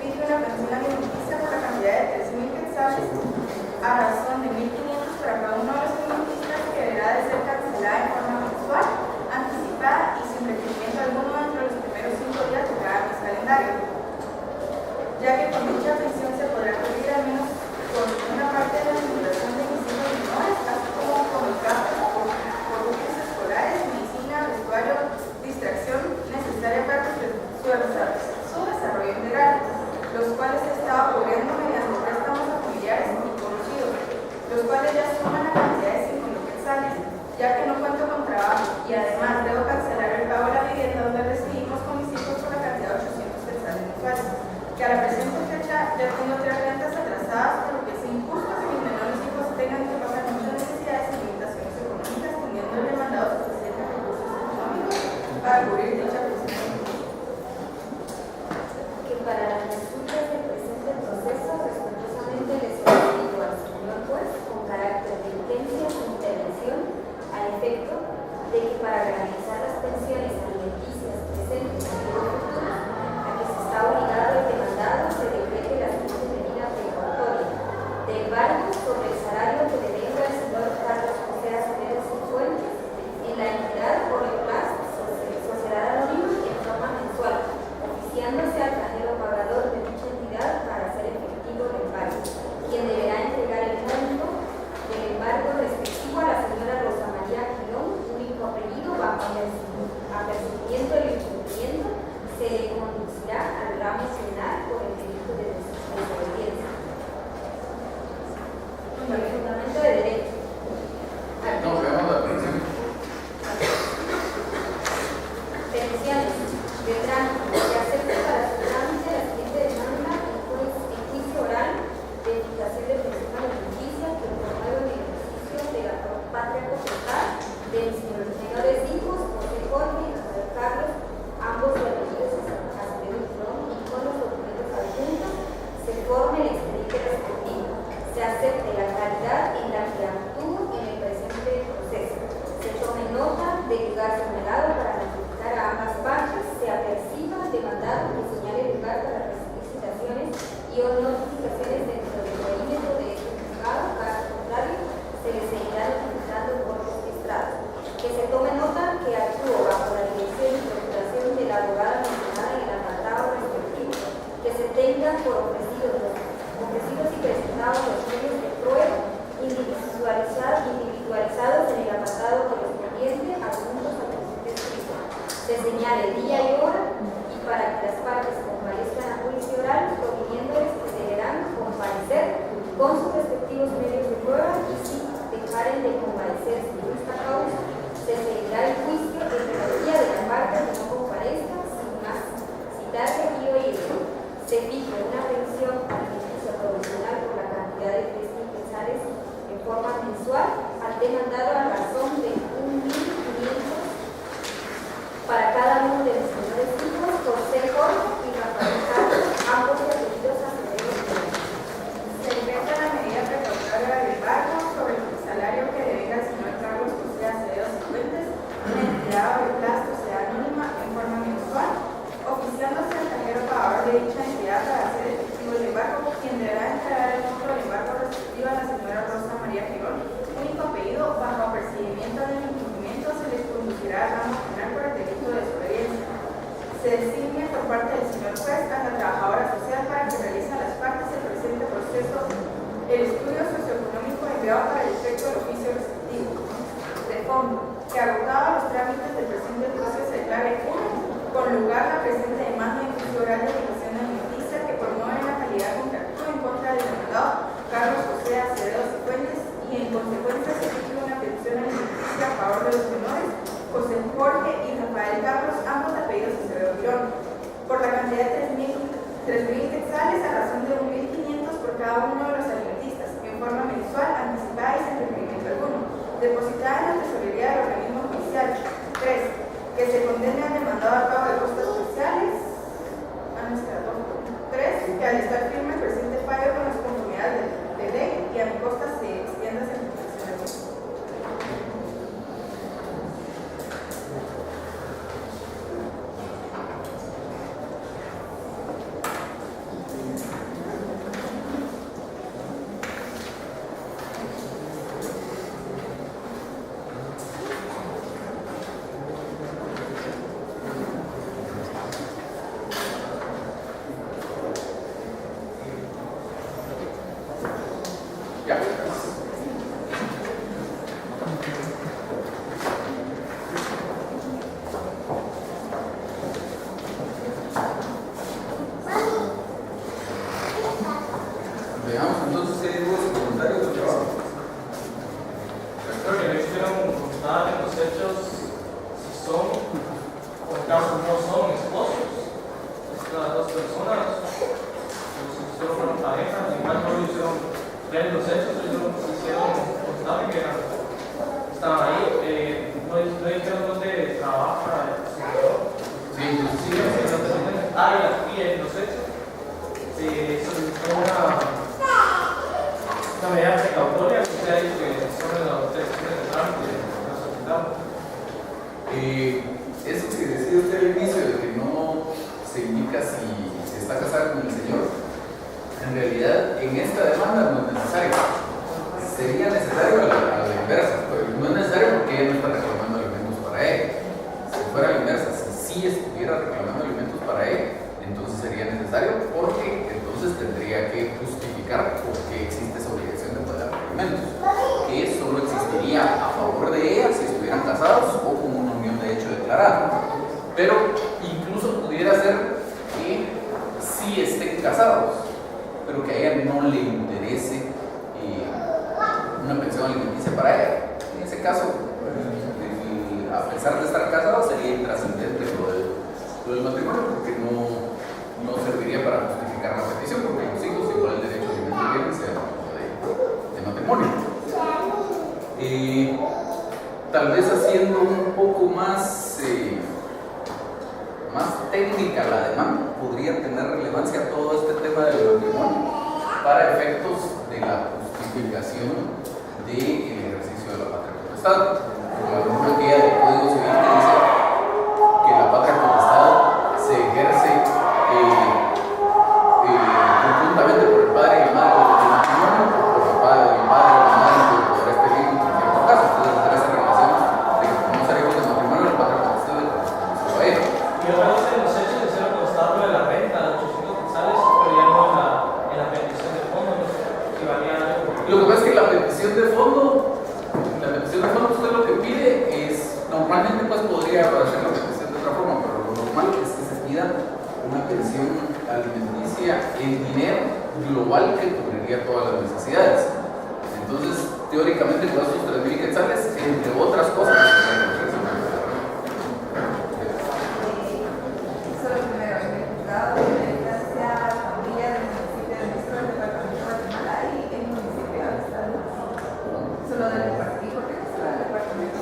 fije una pensión alimenticia por la cantidad de 3,000 quetzales a razón de 1,500 para cada uno de los alimentistas, que deberá de ser cancelada en forma mensual, anticipada y sin requerimiento alguno entre los primeros 5 días de cada mes calendario, ya que con dicha su desarrollo integral, los cuales se estaba cubriendo mediante préstamos a familiares y conocidos, los cuales ya suman la cantidad de 5.000 quetzales, ya que no cuento con trabajo y además debo cancelar el pago de la vivienda donde recibimos con mis hijos por la cantidad de 800 quetzales mensuales, que a la presente fecha ya tengo 3 rentas atrasadas, por lo que es injusto que mis menores hijos tengan que pasar muchas necesidades y limitaciones económicas, teniendo el demandado suficientes recursos económicos para cubrir dicha presión. Que para las resultas del presente proceso respetuosamente le solicito al señor juez con carácter de urgencia su intervención a efecto de que para garantizar las pensiones alimenticias presentes y futuras a que se está obligado el demandado se decrete la siguiente medida precautoria de embargo sobre el salario que le venga al señor Carlos José Acevedo Cifuentes en la entidad por el más sociedad anónima en forma mensual, oficiándose al cajero pagador de dicha entidad para hacer efectivo el embargo, quien deberá entregar el monto del embargo respectivo a la señora Rosa María Girón, único apellido, bajo apercibimiento del incumplimiento, se le conducirá al ramo penal por el delito de desobediencia. El fundamento de derecho. No, veamos la pensión. Pensiones de trámite. Se acepta para su trámite la siguiente demanda en juicio oral de fijación de pensión alimenticia que promueve el ejercicio de la patria potestad de mis menores hijos, José Jorge y Rafael Carlos, ambos de apellidos Acevedo y Girón, y con los documentos adjuntos se forme el expediente respectivo. Se acepte la calidad en la que actúo en el presente proceso. Se tome nota de lugar señalado para notificar a ambas partes, se aperciba el demandado que señale lugar para recibir citaciones y o notificaciones dentro del perímetro de este juzgado. Caso contrario, se le seguirá notificando por registrado. Que se tome nota que actúo bajo la dirección y procuración de la abogada mencionada en el apartado respectivo. Que se tengan por ofrecidos y presentados los medios de prueba individualizados en el apartado correspondiente adjuntos al presente escrito. Se señale día y hora y para que las partes comparezcan a juicio oral, proviniéndoles que deberán comparecer con sus respectivos medios de prueba y si dejaren de comparecer sin justa causa, se seguirá el juicio en garantía de la parte que no comparezca sin más citarse aquí o allí. Se fija una pensión alimenticia provisional por la cantidad de 3.000 quetzales en forma mensual al demandado a razón de 1.500 para cada uno de los menores hijos, José Jorge y Rafael Carlos, ambos de apellidos Acevedo. Se inventa la medida precautoria del embargo sobre el salario que devenga al señor Carlos José Acevedo Cifuentes, una entidad o de plazo sociedad anónima en forma mensual, oficiándose al cajero pagador de dicha entidad para hacer efectivo el embargo, quien deberá entregar el monto del embargo respectivo a la señora Rosa María Girón, único apellido, bajo apercibimiento del incumplimiento, se les conducirá al ramo penal por el delito de desobediencia. Se designe por parte del señor juez a la trabajadora social para que realice a las partes el presente proceso el estudio socioeconómico enviado para el efecto del oficio respectivo. De fondo, que agotado a los trámites del presente proceso se declare con lugar la presente demanda en juicio oral de ejecución alimenticia que promueve la calidad contractual en contra del demandado Carlos José Acevedo Cifuentes y en consecuencia se exige una pensión alimenticia a favor de los menores José Jorge y Rafael Carlos, ambos de apellidos Acevedo Girón, por la cantidad de 3.000 quetzales a razón de 1.500 por cada uno de los alimentistas, en forma mensual, anticipada y sin requerimiento alguno, depositada en la tesorería del organismo judicial. 3. Que se condene al demandado al pago de costas sociales. 3. Que al estar firme el presente fallo con las conformidades de ley y a mi costa se extienda sin protección alguna. estas dos personas, solo fueron pareja, en igual no lo hicieron ver los hechos, ellos hicieron constar que estaban ahí, no dijeron dónde trabaja el señor. Sí, Sí, y en los hechos solicitó una medida precautoria que se ha dicho que son las protecciones de trámite que nos solicitamos. Eso que decía usted al inicio de que no se indica si está casada con el señor, en realidad en esta demanda no es necesario. Sería necesario a la inversa, pero no es necesario porque ella no está reclamando alimentos para él. Si fuera a la inversa, si sí estuviera reclamando alimentos para él, entonces sería necesario porque entonces tendría que justificar por qué existe esa obligación de pagar alimentos, que solo existiría a favor de ella si estuvieran casados o con una unión de hecho declarada. Pero incluso pudiera ser que sí estén casados, pero que a ella no le interese una pensión alimenticia para ella. En ese caso, a pesar de estar casados, sería intrascendente lo del matrimonio, porque no serviría para justificar la petición, porque los hijos, igual el derecho a alimentos tienen, sea de matrimonio. Tal vez haciendo un poco más técnica la demanda, podría tener relevancia todo este tema del matrimonio para efectos de la justificación del ejercicio de la patria potestad. Como una guía del Código Civil que dice que la patria potestad se ejerce conjuntamente por el padre y la madre del matrimonio, o por el padre y la madre por poder expedir en cierto caso. Entonces, entre esa relación de que como ser hijos del matrimonio, la patria potestad le corresponde a ella. Y otra vez en los hechos de ser constado de la renta de 800 quetzales, pero ya no en la petición de fondo, no sé si valía algo. Lo que pasa es que la petición de fondo usted lo que pide es, normalmente pues podría hacer la petición de otra forma, pero lo normal es que se pida una pensión alimenticia en dinero global que cubriría todas las necesidades. Entonces, teóricamente, con esos 3.000 quetzales, entre otras cosas, Solo primero, en el juzgado de la instancia familia del municipio de nuestro departamento de Guatemala y el municipio de Estado. Solo del departamento. ¿Por qué no solo del departamento?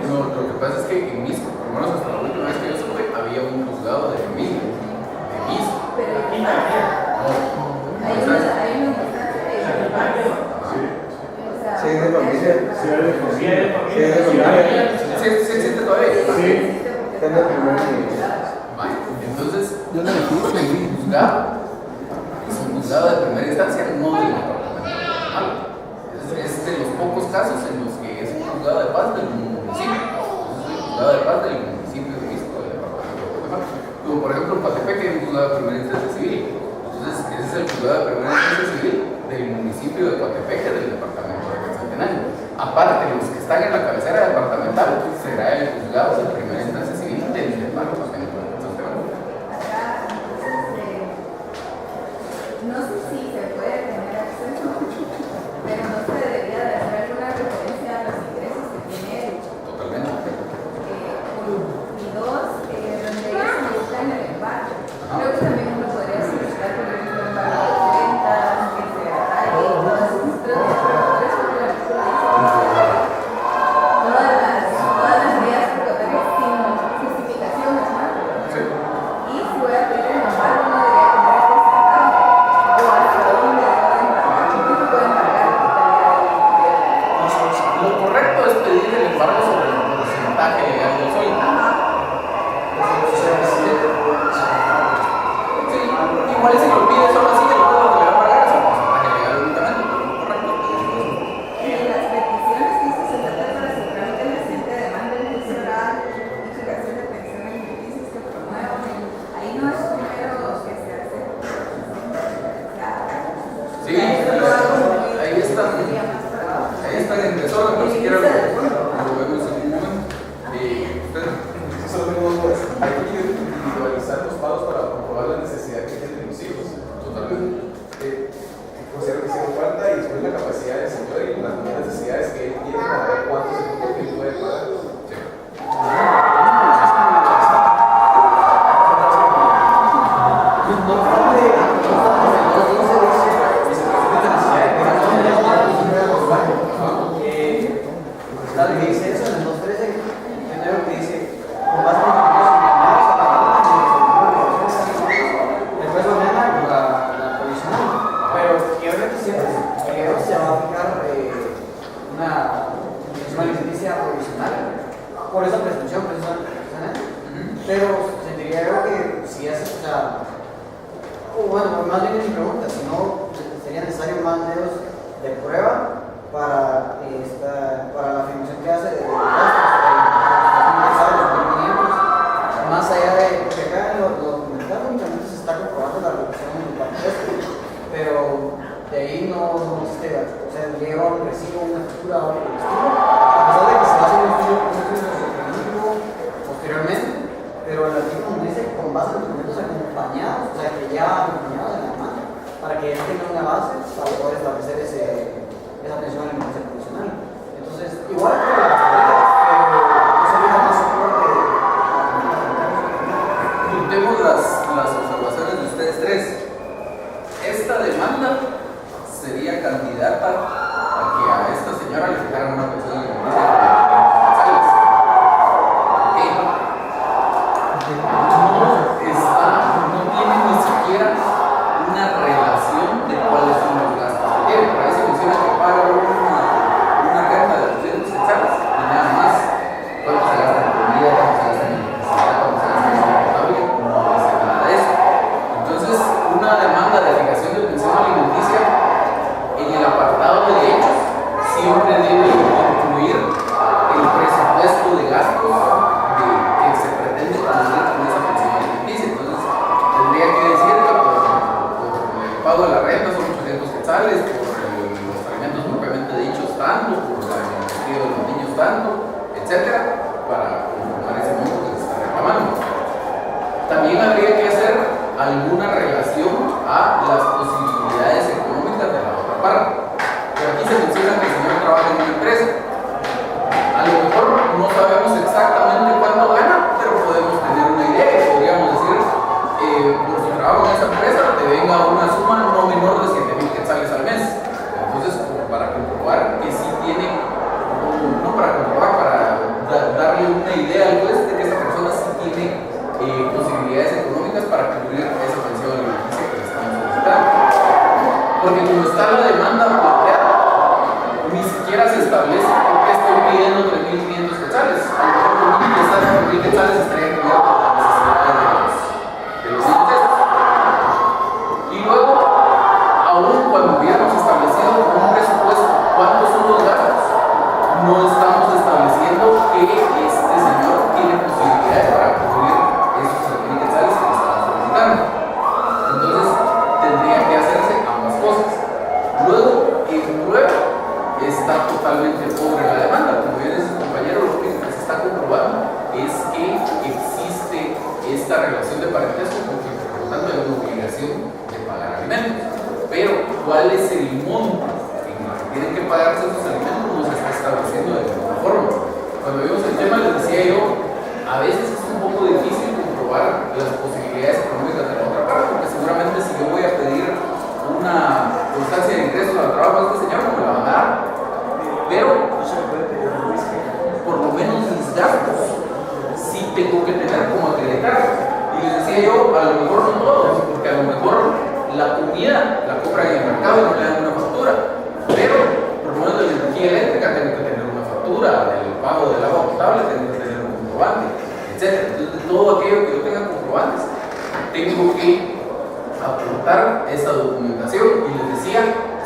no, lo que pasa es que en Misco, por lo menos hasta la última vez que yo supe, había un juzgado de familia. De Misco. Pero No. hay una instancia de barrio. Sí, es de familia. Sí, es de Sí, es de familia. ¿Sí existe todavía? Sí. Está en la primera nivel. Vale, entonces, el juzgado es un juzgado de primera instancia, no del departamento nacional. Es de los pocos casos en los que es un juzgado de paz del municipio. Es el juzgado de paz del municipio de Misco, del departamento de Guatemala. Como por ejemplo en Coatepeque hay un juzgado de primera instancia civil. Entonces, ese es el juzgado de primera instancia civil del municipio de Coatepeque, del departamento de Quetzaltenango. Aparte, los que están en la cabecera departamental, será el juzgado de primera instancia civil del departamento de Quetzaltenango. Acá, entonces, no sé si se puede tener acceso, pero no se debería de hacer alguna referencia a los ingresos que tiene él. Totalmente. Y dos, donde ellos solicitan el embargo. Creo que también uno podría solicitar, por ejemplo, embargo de rentas, que se arraigue, todas esas otras factores, porque la artículo dice todas las medidas precautorias sin justificación, ¿no? Sí. Y si voy a pedir el embargo, no debería tener el porcentaje. O hasta dónde debo de embargar, qué tipo de embargar la totalidad del Lo correcto es pedir el embargo sobre el porcentaje legal del sueldo. Sí, igual si lo pide solo así, el juego que le va a pagar es el porcentaje legal únicamente, pero lo correcto es pedir eso. Y en las peticiones que hizo se trata para su trámite en la siguiente demanda en juicio oral, notificación de pensión alimenticia que promuevan. Ahí no es primero que se hace. Sí, ahí están en desorden, pero si quieren lo vemos en un momento. Usted, Solo tengo dos. Hay que individualizar los pagos para comprobar la necesidad que tienen los hijos. totalmente. o bueno, más bien es mi pregunta, si no sería necesario más medios de prueba para la afirmación que hace de gastos, más allá de, porque acá en lo documental únicamente se está comprobando la reducción del parentesco, pero de ahí no existe, o sea, llega un recibo, una factura o algo por el estilo, a pesar de que se hace un estudio socioeconómico posteriormente, pero el artículo nos dice con base en documentos acompañados, o sea, que ya acompañados en la mano, para que él tenga una base para poder establecer esa atención a la infancia profesional. Entonces, igual que la teoría, pero eso le da más soporte. Juntemos las observaciones de ustedes tres. Esta demanda sería candidata a que a esta señora le fijaran una pensión alimenticia no tiene ni siquiera una relación de cuáles son los gastos que tiene. Por ahí se menciona que paga una renta de 200 quetzales y nada más. ¿Cuánto se gasta en comida? ¿Cuánto se gasta en electricidad? ¿Cuánto se gasta en agua potable? No dice nada de eso. Entonces, una demanda de fijación de pensión alimenticia en el apartado de derechos siempre debe incluir el presupuesto de gastos que se pretende cubrir con esa pensión alimenticia. Entonces, tendría que decir que por el pago de la renta son 800 quetzales, por los alimentos propiamente dichos tanto, por el vestido de los niños tanto, etcétera, para conformar ese monto que se está reclamando. También habría que hacer alguna relación a las posibilidades económicas de la otra parte. Pero aquí se menciona que el señor trabaja en una empresa. A lo mejor no sabemos exactamente cuánto gana, pero podemos tener una idea y podríamos decir, por su trabajo en esa empresa, te venga una suma no menor de 7,000 quetzales al mes. Entonces, para comprobar que sí tiene, no para comprobar, para darle una idea al juez de que esa persona sí tiene posibilidades económicas para cubrir esa pensión alimenticia que le estamos solicitando. Porque como está la demanda planteada, ni siquiera se establece por qué estoy pidiendo 3.500 quetzales. A lo mejor con 1.000 quetzales estaría cubierto las necesidades de los ingresos. Y luego, aún cuando hubiéramos establecido un presupuesto cuántos son los gastos, no estamos estableciendo que este señor tiene posibilidades para cubrir esos 3.000 quetzales que le estamos solicitando. Entonces, tendría que hacerse ambas cosas. Luego, en prueba, está totalmente pobre la demanda. Como bien dice su compañero, lo único que se está comprobando es que existe esta relación de parentesco, porque por lo tanto hay una obligación de pagar alimentos. Pero, ¿cuál es el monto en el que tienen que pagarse esos alimentos? No se está estableciendo de ninguna forma. Cuando vimos el tema, les decía yo, a veces es un poco difícil comprobar las posibilidades económicas de la otra parte, porque seguramente si yo voy a pedir una constancia de ingresos al trabajo de este señor, no me la van a dar. Pero, por lo menos mis gastos, sí tengo que tener como acreditar. Y les decía yo, a lo mejor no todos, porque a lo mejor la comida la compran en el mercado y no le dan una factura. Pero, por lo menos de la energía eléctrica tengo que tener una factura, del pago del agua potable tengo que tener un comprobante, etc. Entonces, de todo aquello que yo tenga comprobantes, tengo que aportar esa documentación. Y les decía,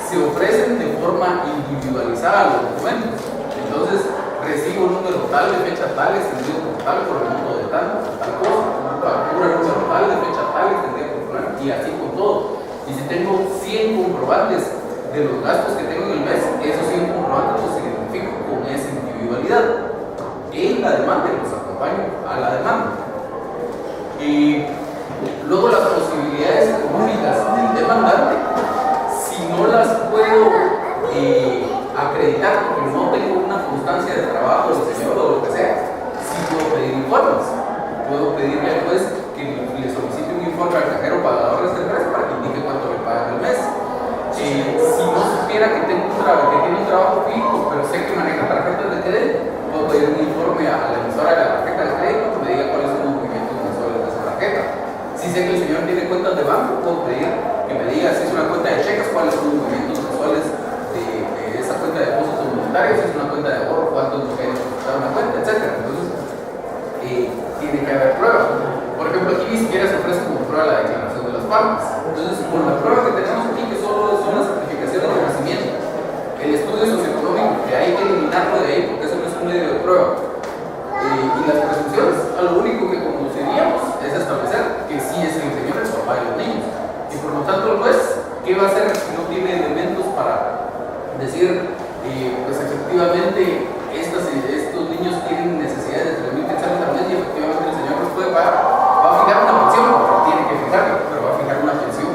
se ofrecen de forma individualizada los documentos. Entonces, recibo un número tal de fecha tal, extendido por tal, por el monto de tal cosa, factura número tal de fecha tal, extendido por tal, y así con todo. Y si tengo 100 comprobantes de los gastos que tengo en el mes, esos 100 comprobantes los identifico con esa individualidad. En la demanda los acompaño a la demanda. Y luego las posibilidades económicas del demandante, si no las puedo acreditar porque no tengo una constancia de trabajo del señor o lo que sea, sí puedo pedir informes. Puedo pedirle al juez que le solicite un informe al cajero pagador de esta empresa para que indique cuánto le pagan al mes. Si no supiera que tiene un trabajo fijo, pero sé que maneja tarjetas de crédito, puedo pedir un informe a la emisora de la tarjeta de crédito que me diga cuáles son los movimientos mensuales de esa tarjeta. Si sé que el señor tiene cuentas de banco, puedo pedir que me diga si es una cuenta de cheques, cuáles son los movimientos mensuales de esa cuenta de depósitos voluntarios, si es una cuenta de ahorro, cuánto es lo que hay que depositar una cuenta, etc. Entonces, tiene que haber pruebas. Por ejemplo, aquí ni siquiera se ofrece como prueba la declaración de las partes. Entonces, con la prueba que tenemos aquí, que solo son las certificaciones de nacimiento, el estudio socioeconómico, que hay que eliminarlo de ahí porque eso no es un medio de prueba, y las presunciones, a lo único que conduciríamos es establecer que sí es el señor el papá de los niños. Y por lo tanto, el juez, ¿qué va a hacer si no tiene elementos para decir, pues efectivamente, estos niños tienen necesidades de 3.000 quetzales al mes y efectivamente el señor los puede pagar? Va a fijar una pensión, porque tiene que fijarla, pero va a fijar una pensión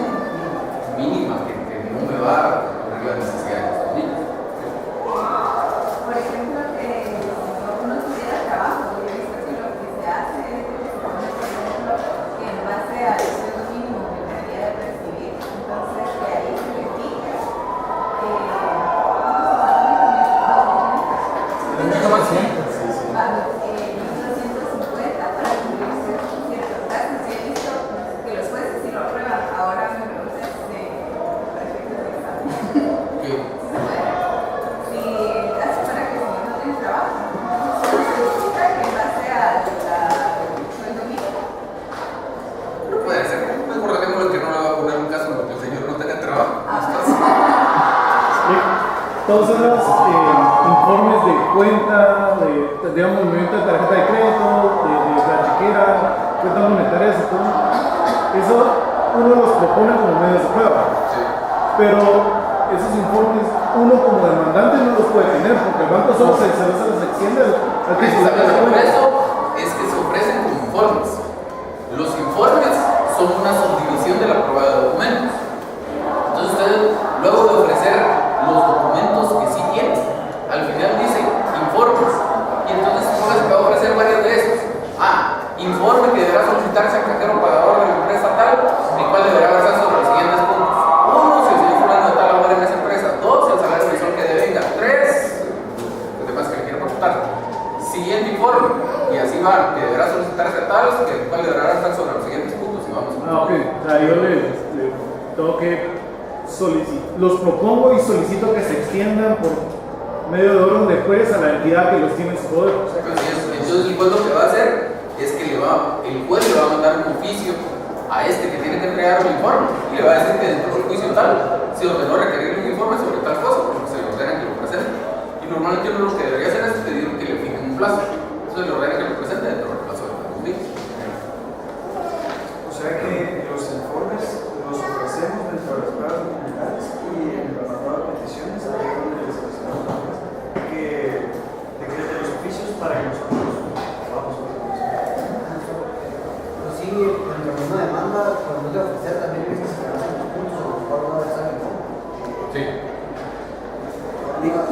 mínima que no me va a cubrir las necesidades de estos niños. Por ejemplo, uno tuviera trabajo, yo he visto que lo que se hace es que se pone, por ejemplo, que en base al sueldo mínimo que debería de recibir, entonces de ahí se le fija. Para cubrir ciertos gastos. Y he visto que los jueces sí lo aprueban. Ahora me preguntan para efectos de examen. ¿Qué? Si hace para que el señor no tiene trabajo, se justifica que en base al sueldo mínimo. No puede ser. Mejor dejémosle que no le va a poner un caso porque el señor no tenga trabajo. Todos esos informes de cuenta, de movimiento de tarjeta de crédito, de la chequera, cuentas monetarias y todo, eso uno los propone como medios de prueba. Sí. Pero esos informes uno como demandante no los puede tener porque el banco solo se los extiende al que se le Precisamente da por cuenta. eso es que se ofrecen como informes. Los informes son una subdivisión de la prueba de documentos. Entonces ustedes, luego de ofrecer los documentos que sí tienen, al final dice informes. Y entonces se va a ofrecer varios de esos. Informe que deberá solicitarse al cajero pagador de la empresa tal, el cual deberá versar sobre los siguientes puntos. 1, si el señor fulano de tal labora en esa empresa. 2, el salario mensual que devenga. 3, los demás que le quiero consultar. Siguiente informe, y así va, que deberá solicitarse a tal, que el cual deberá estar sobre los siguientes puntos. Y vamos. Ok, o sea, yo le tengo que los propongo y solicito que se extiendan por medio de orden de juez a la entidad que los tiene en su poder. Entonces el juez lo que va a hacer es que el juez le va a mandar un oficio a este que tiene que entregar un informe y le va a decir que dentro del juicio tal se ordenó requerir un informe sobre tal cosa porque se le ordena que lo presente. Y normalmente uno lo que debería hacer es pedir que le fijen un plazo. Entonces le ordena que lo presente dentro del plazo de los días. O sea que los informes los ofrecemos dentro de las pruebas documentales y en el apartado de peticiones ahí es donde les solicitamos que decrete los oficios para que nosotros vamos a Pero sí, en la misma demanda, cuando te ofrecer también hay que sacar ciertos puntos sobre los cuales va a estar el fondo. Sí. Teníamos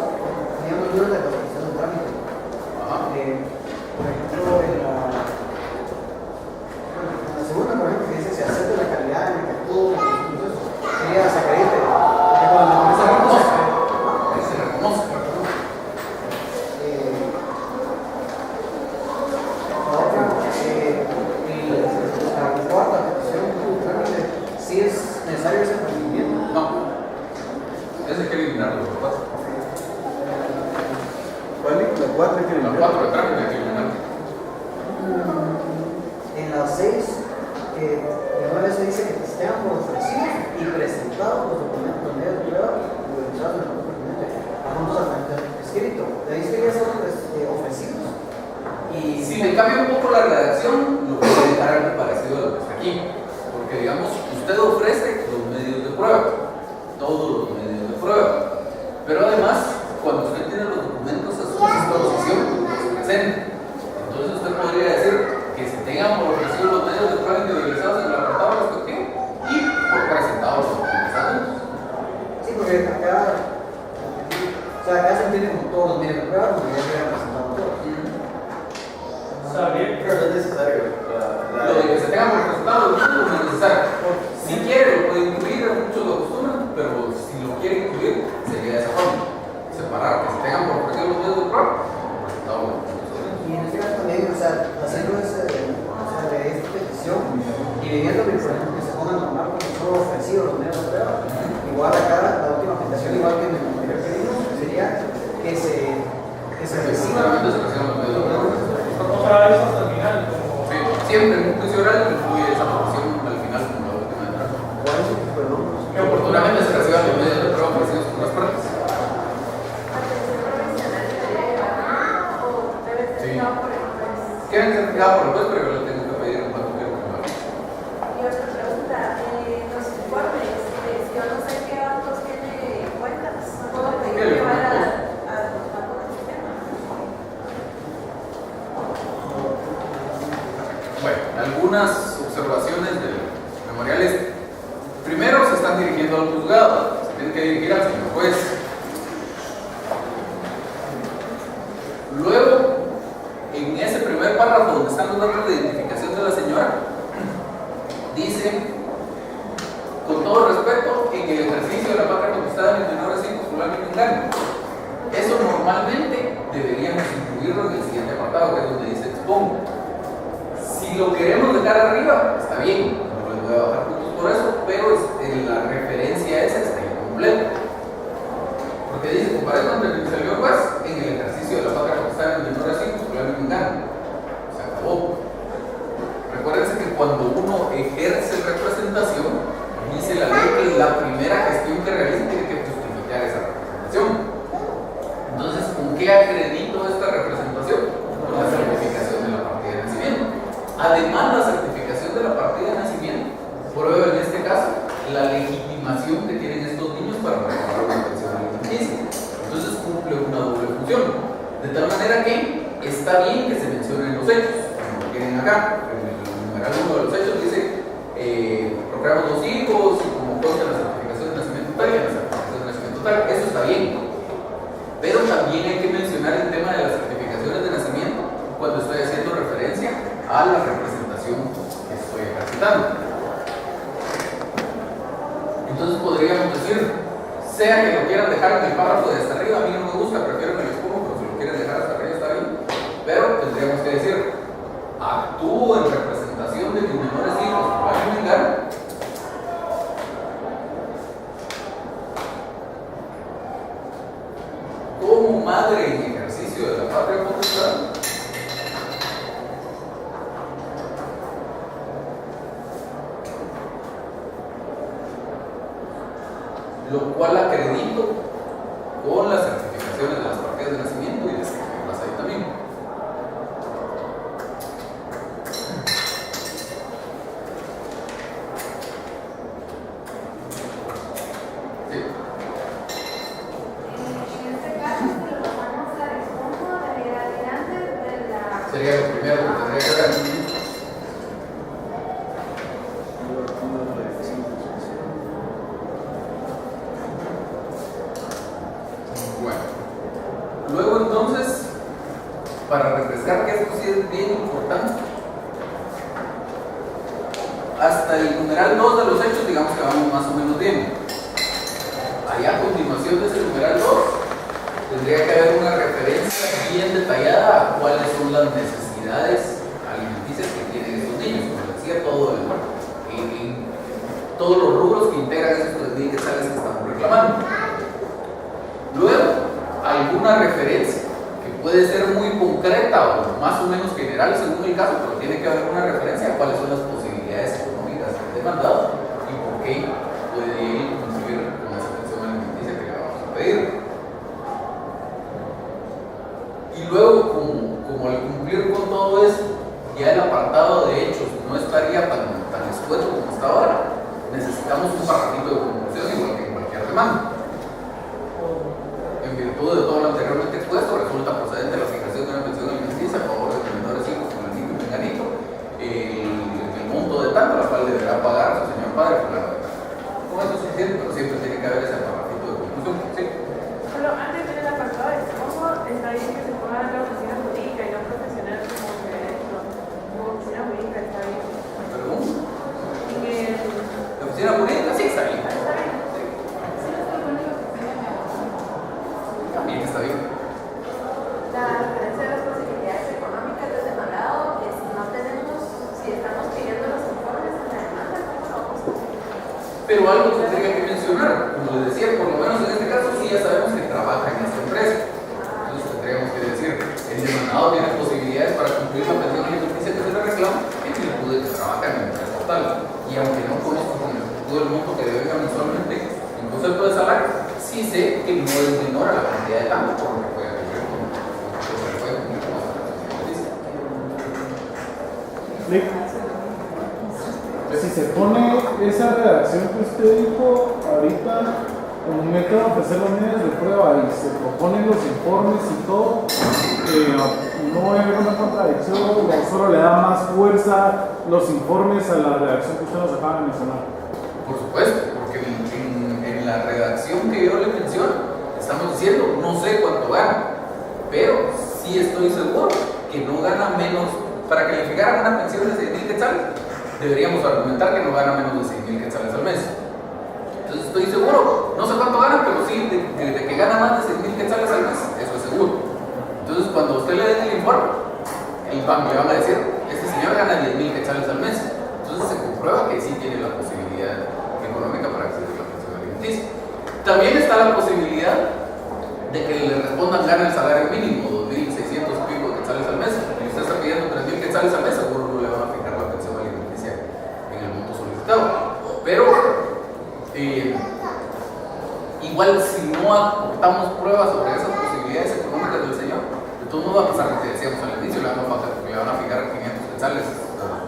libros de resolución del trámite. Ajá. Por ejemplo, en la segunda, por ejemplo, que dice se acepta la calidad en la que actúa, sería se acredite. Porque cuando la empresa no se acredita, Se reconoce. la otra, la cuarta petición del trámite, sí es necesario ese procedimiento. No. Ese hay que eliminarlo, ¿verdad? ¿Cuál es? La 4 que La 4 de trámite hay que eliminarlo. En las 6, de nuevo se dice que estén por ofrecidos y presentados los documentos de medios de prueba y realizados en el campo pertinente a fondos al escrito. De ahí sería ser ofrecidos. Y Si le cambia un poco la redacción, lo puede dejar algo parecido a lo que está aquí. Porque, digamos, usted ofrece los medios de prueba, todos los medios de prueba. Pero además, cuando usted tiene los documentos a su disposición, los presenta. Entonces, usted podría decir que se tengan por ofrecido los medios de prueba individualizados en el apartado respectivo y por presentados los documentos. sí, porque acá se entiende como todos los medios de prueba, porque ya quedan presentados todos. Sabía Pero no es necesario. Lo de que se tengan por presentados no es necesario. Si quiere, lo puede incluir, muchos lo acostumbran, pero si lo quiere incluir, sería de esa forma. Separar, que se tengan por ofrecido los medios de prueba, por presentados los documentos. Y en este caso también, haciendo de esta petición y viviendo que, por ejemplo, que se pongan normal como son ofrecidos los medios de prueba, igual acá la última petición, igual que en el anterior que vimos, sería que se reciban Seguramente se reciban los medios de prueba. otra vez hasta el final, como Sí, siempre en un juicio oral incluye esa petición al final como la última entrada. que oportunamente se reciban los medios de prueba ofrecidos por las partes. Atención provisional debería llevar o debe ser Sí. dado por el juez. Quieren ser fijados por el juez, pero yo le tengo que pedir en cuanto quiero que me lo haga. Y otra pregunta, los informes, yo no sé qué datos tiene cuentas, no puedo pedir llevar a los bancos del sistema. Bueno, algunas observaciones del memorial es, primero se están dirigiendo al juzgado, se tienen que dirigir al señor juez. Luego, en ese primer párrafo donde están los datos de identificación de la señora, dice, con todo respeto, en el ejercicio de la patria conquistada en mis menores hijos, fulano y mengano. Eso normalmente deberíamos incluirlo en el siguiente apartado, que es donde dice expongo. Si lo queremos dejar arriba, está bien, no les voy a bajar puntos por eso, pero la referencia esa está incompleta. Porque dice, comparado con el señor juez, en el ejercicio de la patria conquistada en mis menores hijos, fulano y mengano. Se acabó. Recuérdense que cuando uno ejerce representación, dice la ley que la primera gestión que realiza tiene que justificar esa representación. Entonces, ¿con qué acredito esta representación? Con la certificación de la partida de nacimiento. Además, la certificación de la partida de nacimiento prueba en este caso la legitimación que tienen estos niños para reclamar una pensión alimenticia. Entonces, cumple una doble función. De tal manera que está bien que se mencionen los hechos, como lo tienen acá. Numeral 1 de los hechos dice procreamos 2 hijos y como consta la certificación de nacimiento tal y la certificación de nacimiento tal, eso está bien, pero también hay que mencionar el tema de las certificaciones de nacimiento cuando estoy haciendo referencia a la representación que estoy ejercitando. Entonces podríamos decir, sea que lo quieran dejar en el párrafo de hasta arriba, a mí no me gusta, prefiero que lo expongo, pero si lo quieren dejar hasta arriba está bien, pero tendríamos que decir, actúo en representación de mis menores hijos, para vengar, como madre en ejercicio de la patria potestad, lo cual acredito con las certificaciones de las partidas de nacimiento y de escribirlas ahí también. Sería lo primero que tendría que hacer. Bueno, luego entonces, para refrescar que esto sí es bien importante, hasta el numeral 2 de los hechos, digamos que vamos más o menos bien. Allá a continuación de ese numeral 2, tendría que haber una referencia bien detallada a cuáles son las necesidades alimenticias que tienen estos niños, como les decía, todos los rubros que integran esos 3.000 quetzales que estamos reclamando. Luego, alguna referencia que puede ser muy concreta o más o menos general según el caso, pero tiene que haber una referencia a cuáles son las posibilidades económicas del demandado y por qué puede él cumplir con esa pensión alimenticia que le vamos a pedir. Y luego, como al cumplir con todo esto, ya el apartado de hechos no estaría tan escueto como está ahora, necesitamos un parrafito de conclusión igual que en cualquier demanda. En virtud de todo lo anteriormente expuesto, resulta procedente la fijación de una pensión alimenticia a favor de los menores hijos con el niño menganito, el monto de tanto, la cual deberá pagar su señor padre por la verdad. Con eso es suficiente, pero siempre tiene que haber ese parrafito de conclusión. ¿Sí? Solo antes de la apartado de expongo, está bien que se ponga la oficina jurídica y no profesional como derecho. Como oficina jurídica está bien. ¿Perdón? En el... ¿La oficina jurídica? Sí, está bien. Está bien. También está bien. La referencia de las posibilidades económicas del demandado, que si no tenemos, si estamos pidiendo los informes en la demanda, ¿cómo lo vamos a hacer? Pero algo tendría que mencionar, como les decía, por lo menos en este caso sí ya sabemos que trabaja en esta empresa. Entonces tendríamos que decir, el demandado tiene posibilidades para cumplir la pensión alimenticia que se le reclama en virtud de que trabaja en la empresa tal. Y aunque no conozco con el todo el monto que debe mensualmente en concepto de salario, sí sé que no es menor a la cantidad de cambio por lo que puede ocurrir con Si se pone esa redacción que usted dijo ahorita como método de ofrecer los medios de prueba y se proponen los informes y todo, no hay una contradicción, solo le da más fuerza los informes a la redacción que usted nos acaba de mencionar. Por supuesto, porque en la redacción que yo le menciono, estamos diciendo, no sé cuánto gana, pero sí estoy seguro que no gana menos. Para calificar una pensión de 6,000 quetzales, deberíamos argumentar que no gana menos de 6,000 quetzales al mes. Entonces estoy seguro, no sé cuánto gana, pero sí, de que gana más de 6,000 quetzales al mes, eso es seguro. Entonces cuando usted le dé el informe, el banco le van a decir, este señor gana 10,000 quetzales al mes. Entonces se comprueba que sí tiene la posibilidad económica para acceder a la pensión alimenticia. También está la posibilidad de que le respondan gana el salario mínimo, 2,600 y pico quetzales al mes, y usted está pidiendo 3,000 quetzales al mes, seguro no le van a fijar la pensión alimenticia en el monto solicitado. Pero igual si no aportamos pruebas sobre esas posibilidades económicas del señor, de todos modos va a pasar lo que decíamos al inicio, le van a fijar 500 quetzales,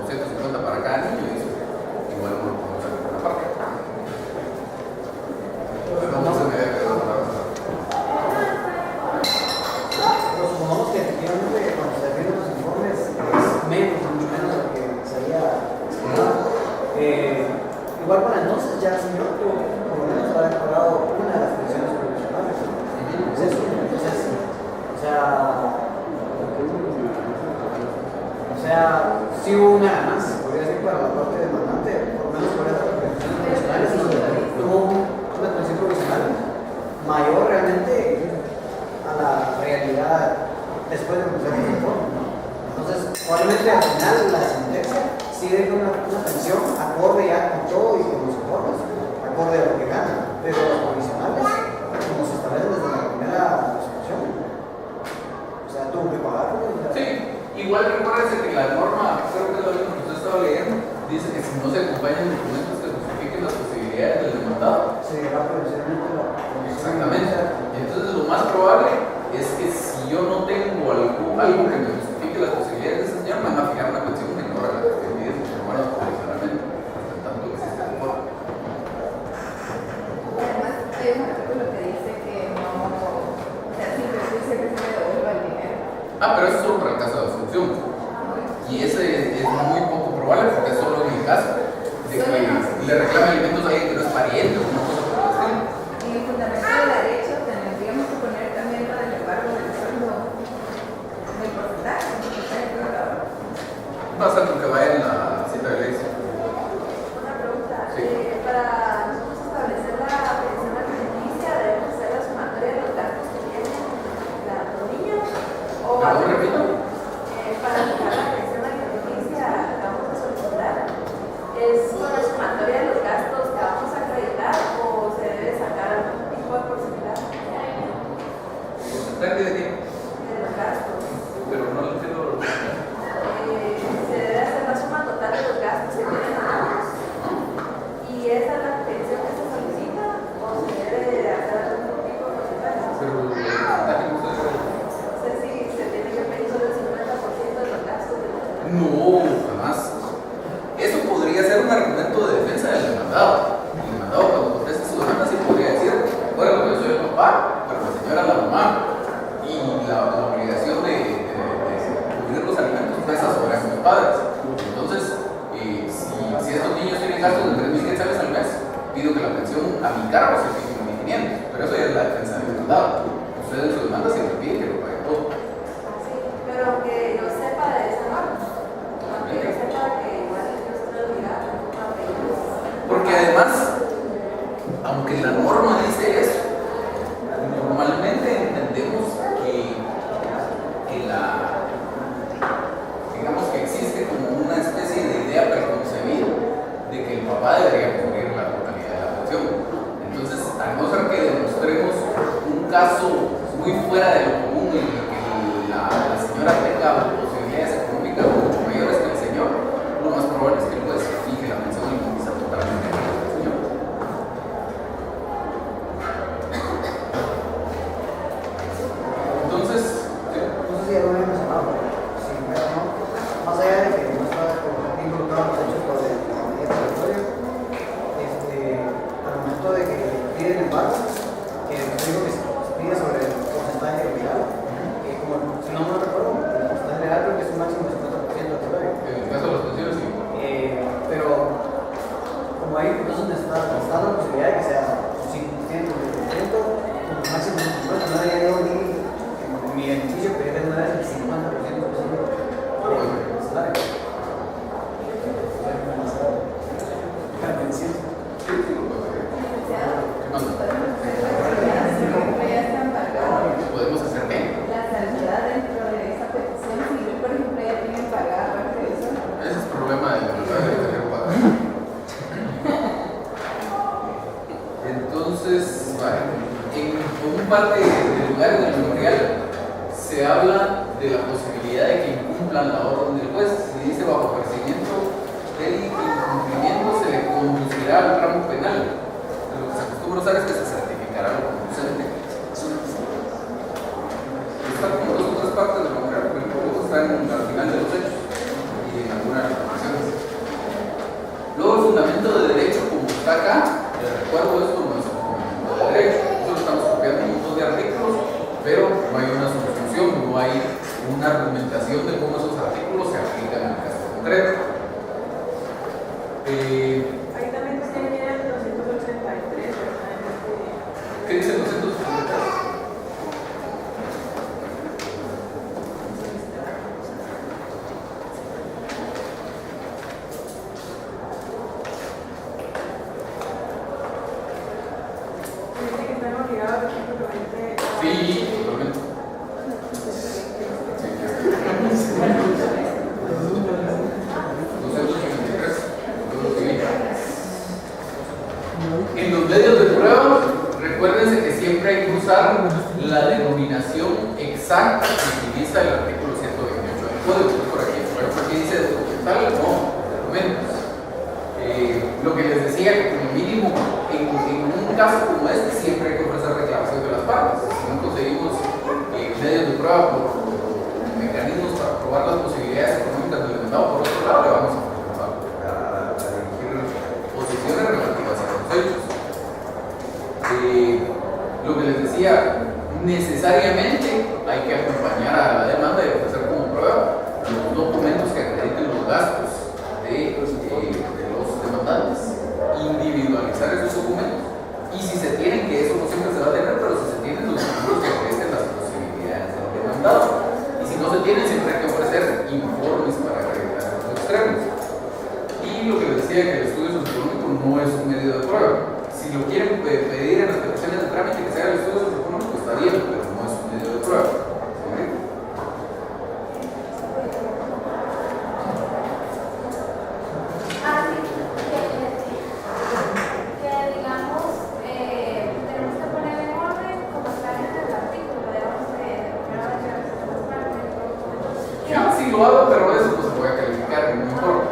250 para cada niño, y eso igual no lo podemos hacer por una parte. No se me debe quedar la verdad. Pero supongamos que efectivamente cuando se definen los informes es menos, mucho menos de lo que se había estimado. Igual para entonces ya el señor tuvo por lo menos haber pagado una de las pensiones provisionales. Entonces, sí hubo una ganancia, podría decir, para la parte demandante, por lo menos por esas pensiones provisionales, tuvo una pensión provisional mayor realmente a la realidad después de conocer el informe, ¿no? Entonces, probablemente al final la sentencia sí deja una pensión acorde ya con todo y con los informes, acorde a lo que gana, pero los provisionales, como se establece desde la primera resolución, o sea, tuvo que pagarlo. Sí, igual recuérdese que la norma, creo que es lo mismo que usted estaba leyendo, dice que si no se acompañan documentos que justifiquen las posibilidades del demandado. Se dirá precisamente la condición. Exactamente. Entonces lo más probable es que si yo no tengo algo que me justifique las posibilidades de ese señor, me van a fijar una pensión menor a la que me piden formadas provisionalmente, por tanto existe el informe. Además, hay un artículo que dice que no, o sea, sin prejuicio que se le devuelva el dinero. Pero eso es solo para el caso de absolución. Y ese es muy poco probable porque es solo en el caso de que le reclame alimentos a alguien que no es pariente o una cosa por el estilo. En el fundamento de derecho tendríamos que poner también lo del embargo del sueldo del porcentaje, Va a ser lo que vaya en la cita de ley. Una pregunta. Sí. Para nosotros establecer la pensión alimenticia, ¿debemos hacer la sumatoria de los gastos que tienen los niños? ¿O ¿Perdón, repito? para fijar la pensión alimenticia que vamos a solicitar, es con la sumatoria de los gastos que vamos a acreditar o se debe sacar algún tipo de porcentaje ¿Porcentaje de qué? de los gastos? Pero no lo entiendo. Se debe hacer la suma total de los gastos que tienen los niños y esa es la pensión que se solicita o se debe hacer algún tipo de porcentaje. Pero el porcentaje no se debe. No sé si se tiene que pedir solo el 50% de los gastos de los niños. No, jamás. Eso podría ser un argumento de defensa del demandado. El demandado cuando conteste su demanda sí podría decir, bueno, yo soy el papá, pero la señora es la mamá y la obligación de cubrir los alimentos pesa sobre sus padres. Entonces, si estos niños tienen gastos de 3,000 quetzales al mes, pido que la pensión a mi cargo se fije en 1,500. Pero eso ya es la defensa del demandado. Usted en su demanda siempre pide que lo pague todo. Sí, pero que yo sepa de esa norma. Que yo sepa que igual yo estoy obligada a pedir. Porque además, aunque la norma dice eso, normalmente entendemos digamos que existe como una especie de idea preconcebida de que el papá debería cubrir la totalidad de la pensión. Entonces, a no ser que demostremos un caso muy fuera de lo común en el que la señora tenga posibilidades económicas mucho mayores que el señor, lo más probable es que el juez fije la pensión alimenticia totalmente al señor. piden el pago, que digo que se pide sobre el porcentaje real, como si no me recuerdo, el porcentaje real creo que es un máximo de 50% de salario. En el caso de los pensiones, sí. Pero como hay incluso donde está la posibilidad de que sea 5%, 20%, como máximo 50%, no había yo ni en mi beneficio pedirle una vez el 50% del salario. ¿Podemos hacer qué? La salvedad dentro de esa petición, si yo, por ejemplo, ya tienen pagada parte de eso. Ese es el problema de la verdad de tener pago. Entonces, vale, en un par de lugares del memorial se habla de la posibilidad de que incumplan la orden del juez. Y dice, bajo percibimiento del incumplimiento se le conducirá al ramo penal. Lo que se acostumbra a usar es que se certificará lo conducente. Está como dos o tres partes del memorial, porque luego están al final de los hechos y en algunas reclamaciones. Luego el fundamento de derecho, como está acá, les recuerdo, esto no es un fundamento de derecho. Nosotros estamos copiando un montón de artículos, pero no hay una sustitución, no hay una argumentación de cómo esos artículos se aplican en el caso concreto. Ahí también tiene el 283, ¿verdad? ¿Qué dice el 283? Dice que están obligados recíprocamente a... Sí, totalmente. En los medios de prueba, recuérdense que siempre hay que usar la denominación exacta que utiliza el artículo 128 del código. Por aquí, pero aquí dice documental, no, documentos. Lo que les decía, que como mínimo, en un caso como este, siempre hay que ofrecer reclamación de las partes. Si no conseguimos medios de prueba por mecanismos para probar las posibilidades económicas del demandado, por otro lado, le vamos a dirigir posiciones relativas a los hechos. Lo que les decía, necesariamente hay que acompañar a la demanda y ofrecer como prueba los documentos que acrediten los gastos de los demandantes, individualizar esos documentos, y si se tienen, que eso no siempre se va a tener, pero si se tienen los documentos que acrediten las posibilidades del demandado, y si no se tienen, siempre hay que ofrecer informes para acreditar los extremos. Y lo que les decía, que el estudio socioeconómico no es un medio de prueba. Si lo quieren pedir en las peticiones de trámite que se haga el estudio socioeconómico, está bien, pero no es un medio de prueba. ¿Sí? Que digamos, tenemos que poner en orden como está en el artículo, digamos, de Ya, sí lo hago, pero eso pues se voy a calificar, no importa.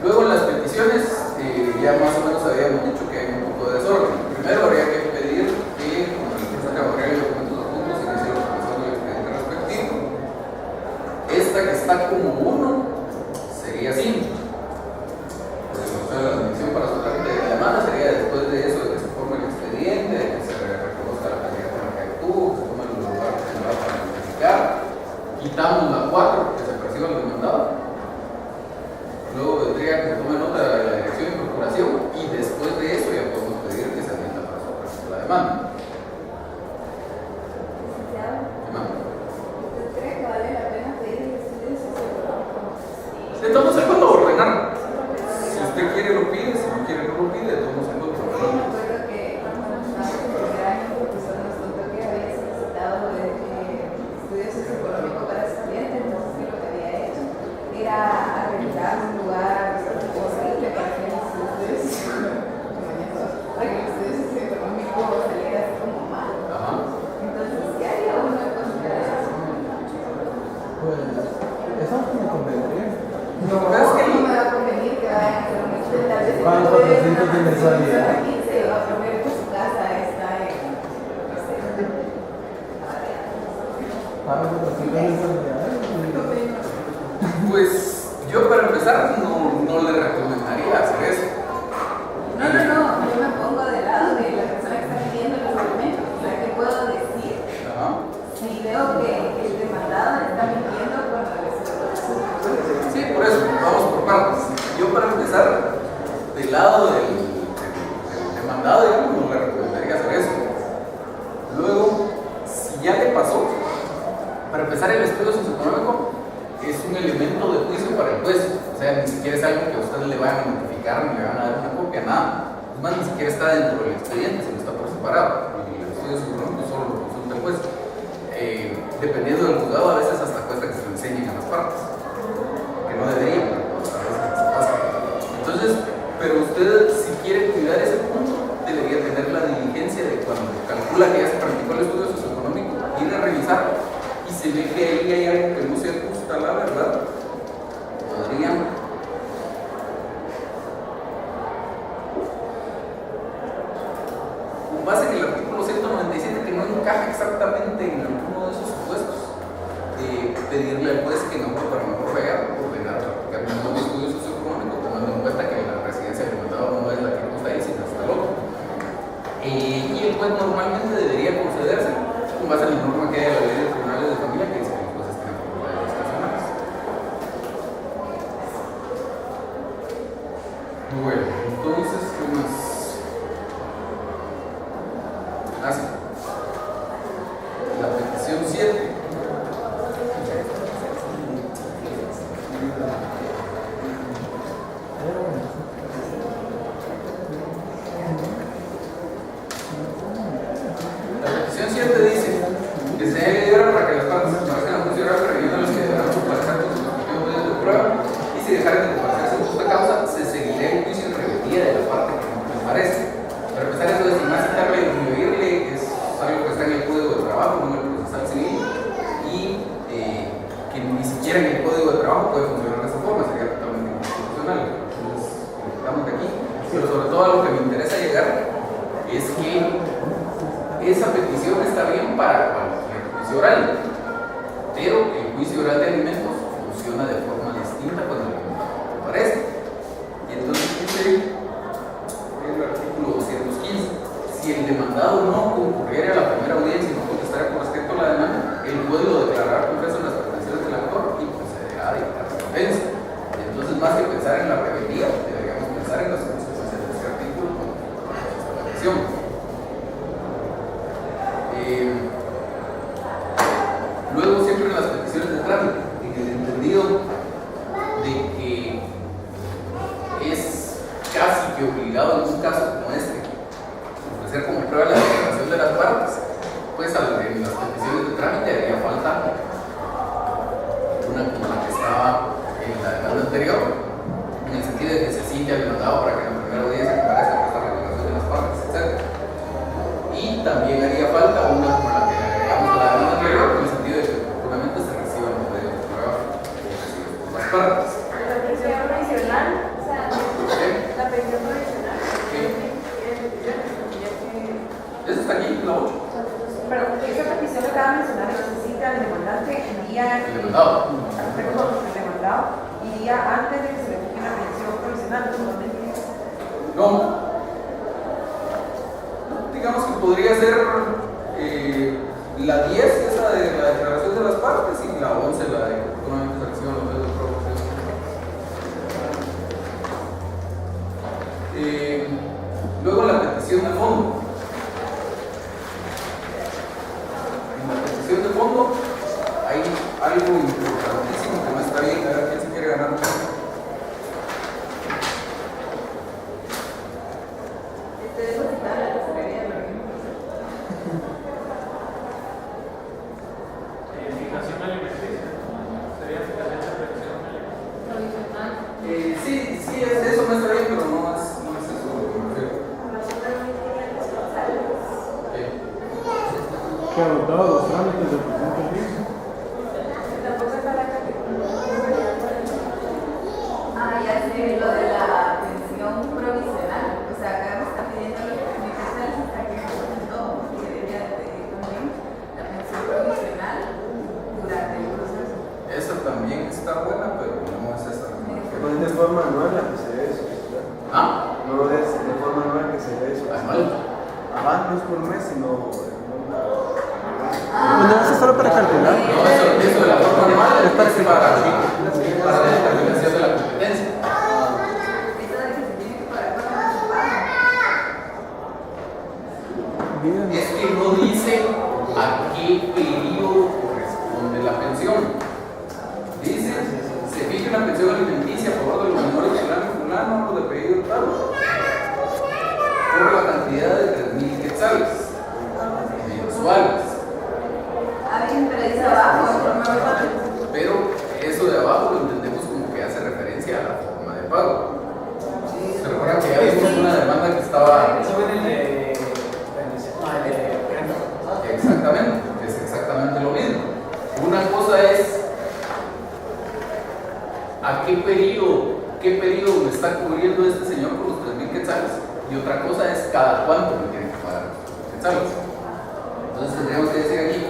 Luego en las peticiones, ya más o menos habíamos dicho que hay un poco de desorden. Primero habría que pedir que, como la empresa caboreal y documentos adjuntos, se inicie la presentación del expediente respectivo. Esta que está como 1 sería 5. La definición para su trámite de la demanda sería después de eso, de que se forme el expediente, de que se reconozca la cantidad con la que actuó, que se tome el lugar para notificar. Quitamos la 4, que se perciba el demandado. Luego vendría que se tome nota de la dirección y procuración, y después de eso ya podemos pedir que se atienda para su la demanda. ¿Usted cree que vale la pena pedir el estudio socioeconómico? Estamos en cuanto a ordenar. Si usted quiere lo pide, si no quiere no lo pide, estamos en cuanto a Yo me ordenar. acuerdo que cuando estábamos en primer año, el profesor nos contó que había solicitado estudio socioeconómico para estudiantes, entonces que lo que había hecho era arreglar un lugar posible para que los estudios socioeconómico saliera así como mal. Ajá. Entonces, ¿qué haría uno de consideración? Pues, eso me convendría. Lo que pasa es que No me va a convenir que vayan a hacer un estudio, tal vez Van 400 de mensualidad. aquí se va a poner que su casa está en, no sé, Ah, bueno, sí, ¿qué opinión? pues yo para para empezar no le recomendaría hacer eso. No, yo me pongo del lado de la persona que está pidiendo los alimentos. O sea, ¿qué puedo decir? Ajá. Si veo que el demandado está mintiendo cuando le solicito. Sí, por eso, vamos por partes. Yo para empezar, del lado del demandado, digamos, no le recomendaría hacer eso. Luego, si ya le pasó, para empezar el estudio socioeconómico es un elemento de juicio para el juez. O sea, ni siquiera es algo que a usted le vayan a notificar, ni le van a dar una copia, nada. Es más, ni siquiera está dentro del expediente, sino está por separado. Y el estudio socioeconómico solo lo consulta el juez. Dependiendo del juzgado, a veces hasta cuesta que se lo enseñen a las partes. Que no deberían, pero a veces pasa. Entonces, pero usted, si quiere cuidar ese punto, debería tener la diligencia de cuando calcula que ya se practicó el estudio socioeconómico, ir a revisar y se ve que ahí hay algo que no se ajusta a la verdad, podrían con base en el artículo 197 que no encaja exactamente en alguno de esos supuestos, pedirle al juez que no para mejor pegar, ordenar practicar un nuevo estudio socioeconómico, tomando en cuenta que la residencia del demandado no es la que consta ahí, sino hasta el otro. Y el juez normalmente debería concederse con base en la norma que hay de la ley de tribunales de familia que dice que los jueces tienen facultades discrecionales. Bueno, entonces, ¿qué más? Sí. La petición 7. La petición 7 dice que se debe liberar para que las partes se parezcan a juicio oral, previendo los que deberán comparecer con sus respectivos medios de prueba, y si dejaren de comparecerse en justa causa, se seguirá el juicio en rebeldía de la parte que no comparece. Para empezar, eso de sin más citarle y oírle es algo que está en el Código de Trabajo, no en el Procesal Civil, y que ni siquiera en el Código de Trabajo puede funcionar de esa forma, sería totalmente inconstitucional. Entonces, estamos de aquí. Pero sobre todo a lo que me interesa llegar es que esa petición está bien para cualquier juicio oral, pero el juicio oral de alimentos funciona de forma distinta cuando el demandado comparece. Y entonces dice el artículo 215: si el demandado no concurriera a la primera audiencia y no contestara por escrito la demanda, el juez lo declarará confeso en las pretensiones del actor y procederá a dictar sentencia. Entonces, más que pensar en la rebeldía, deberíamos pensar en las consecuencias de este artículo con esta petición. Luego, siempre en las peticiones de trámite, en el entendido de que es casi que obligado en un caso como este ofrecer como prueba la declaración de las partes, pues en las peticiones de trámite haría falta una como la que estaba en la demanda anterior, en el sentido de que se cite al demandado para que en la primera audiencia comparezca para esta declaración de las partes, etc. Y también haría falta una como la que agregamos a la demanda anterior, en el sentido de que oportunamente se reciban los medios de prueba ofrecidos por las partes. La pensión provisional, o sea, la pensión provisional. Eso está aquí, la 8. Pero esa petición lo acaba de mencionar, necesita el demandante iría El demandado. el demandado iría antes de que se le fije la pensión provisional, normalmente. No. Digamos que podría ser la 10, esa de la declaración de las partes, y la 11, la de que oportunamente se reciban los medios de prueba. Luego la petición de fondo. En la petición de fondo hay algo importantísimo que no está bien. A ver quién se quiere ganar un punto. Fijación alimenticia. Sería fijación de protección Provisional. Sí, eso no está bien, pero no es eso lo que me refiero. Que agotado los trámites del presente juicio. Tampoco está la Ya sé, lo de la pensión provisional. O sea, acá me está pidiendo los beneficios hasta que no, que debería de pedir también la pensión provisional durante el proceso. Esa también está buena, pero no es esa. No es de forma anual la que se debe solicitar. ¿Ah? No es de forma anual que se debe solicitar. Anual. Ajá, no es por mes, sino. Bueno, eso es solo para calcular. No, eso de la forma anual es para la determinación de la competencia. Eso de que se tiene que pagar cuando no se paga. Bien. Es que no dice a qué periodo corresponde la pensión. Dice, se fija una pensión alimenticia a favor de los menores fulano de pedido tal, por la cantidad de 3.000 quetzales mensuales. Alguien me dice abajo, Pero eso de abajo lo entendemos como que hace referencia a la forma de pago. ¿Se recuerdan que ya vimos una demanda que estaba... Exactamente, es exactamente lo mismo. Una cosa es a qué periodo me está cubriendo este señor por los 3.000 quetzales, y otra cosa es cada cuánto me tiene que pagar los quetzales. Entonces tendríamos que decir aquí,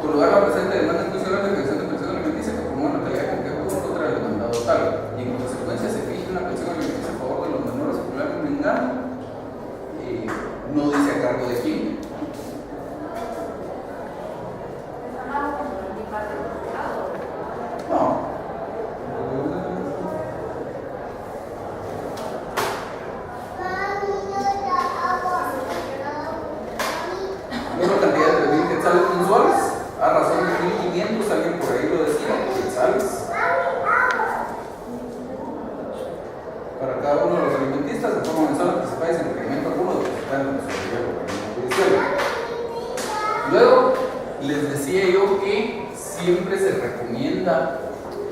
por lugar la presente demanda inclusive la declaración de pensión alimenticia que promueve la calidad que acusa contra el demandado tal, y en consecuencia se fija una pensión alimenticia a favor de los menores populares en engano. No dice a cargo de quién. No. Una cantidad de 3.000 quetzales mensuales, a razón de 1.500, alguien por ahí lo decía, quetzales. Para cada uno de los alimentistas, de forma mensual, participáis en requerimiento alguno de depositar en la tesorería judicial. Luego, les decía yo que siempre se recomienda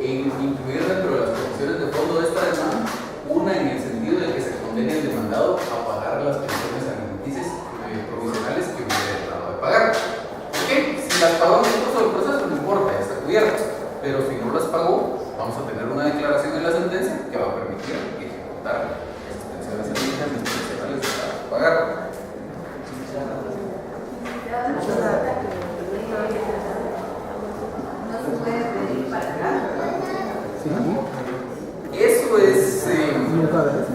incluir dentro de las condiciones de fondo de esta demanda una en el sentido de que se condene al demandado a pagar las pensiones alimenticias provisionales que hubiera dejado de pagar. ¿Por qué? Si las pagó en el curso del proceso, no importa, ya está cubierto. Pero si no las pagó, vamos a tener una declaración en la sentencia que va a permitir ejecutar esas pensiones alimenticias provisionales dejadas de pagar. no se puede pedir para atrás. Eso es. Nunca ves.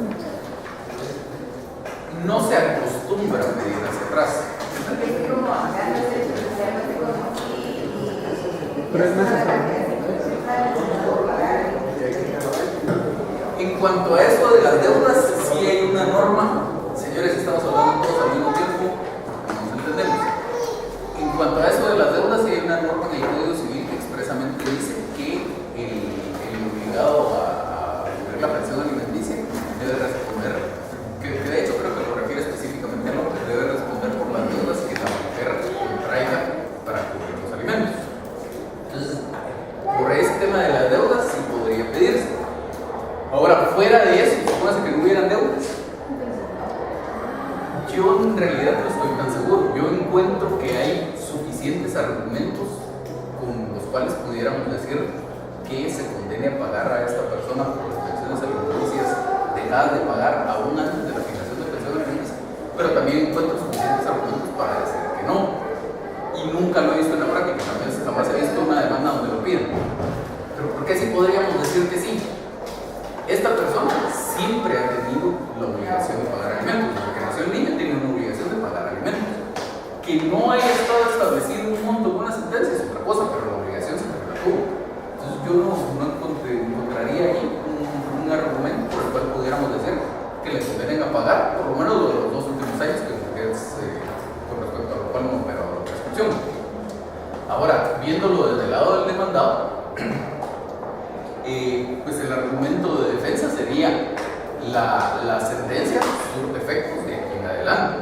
No se acostumbra a pedir hacia atrás. Porque es como acá no sé, especialmente como aquí y 3 meses. En cuanto a eso de las deudas, sí hay una norma. Señores, estamos hablando todos al mismo tiempo, nos entendemos. En cuanto a eso de las deudas, sí hay una norma en el Código Civil que expresamente dice que el obligado a cubrir la pensión alimenticia debe responder, que de hecho creo que lo refiere específicamente a lo que debe responder por las deudas que la mujer contraiga para cubrir los alimentos. Entonces, por ese tema de las deudas sí podría pedirse. Ahora, fuera de eso, supóngase que no hubieran deudas. Yo en realidad no estoy tan seguro. Yo encuentro que hay suficientes argumentos con los cuales pudiéramos decir que se condene a pagar a esta persona por las pensiones alimenticias dejadas de pagar aún antes de la fijación de pensión alimenticia, pero también encuentro suficientes argumentos para decir que no. Y nunca lo he visto en la práctica, jamás he visto una demanda donde lo piden. Pero ¿por qué sí podríamos decir que sí? Esta persona siempre ha tenido la obligación de pagar alimentos. Desde que nació el niño tiene una obligación de pagar alimentos. Que no haya estado establecido un monto con una sentencia es otra cosa, pero la obligación siempre la tuvo. Entonces yo no encontraría ahí un argumento por el cual pudiéramos decir que le condenen a pagar por lo menos los 2 últimos años, que es con respecto a lo cual no ha operado la prescripción. Ahora, viéndolo desde el lado del demandado, pues el argumento de defensa sería la sentencia surte efectos de aquí en adelante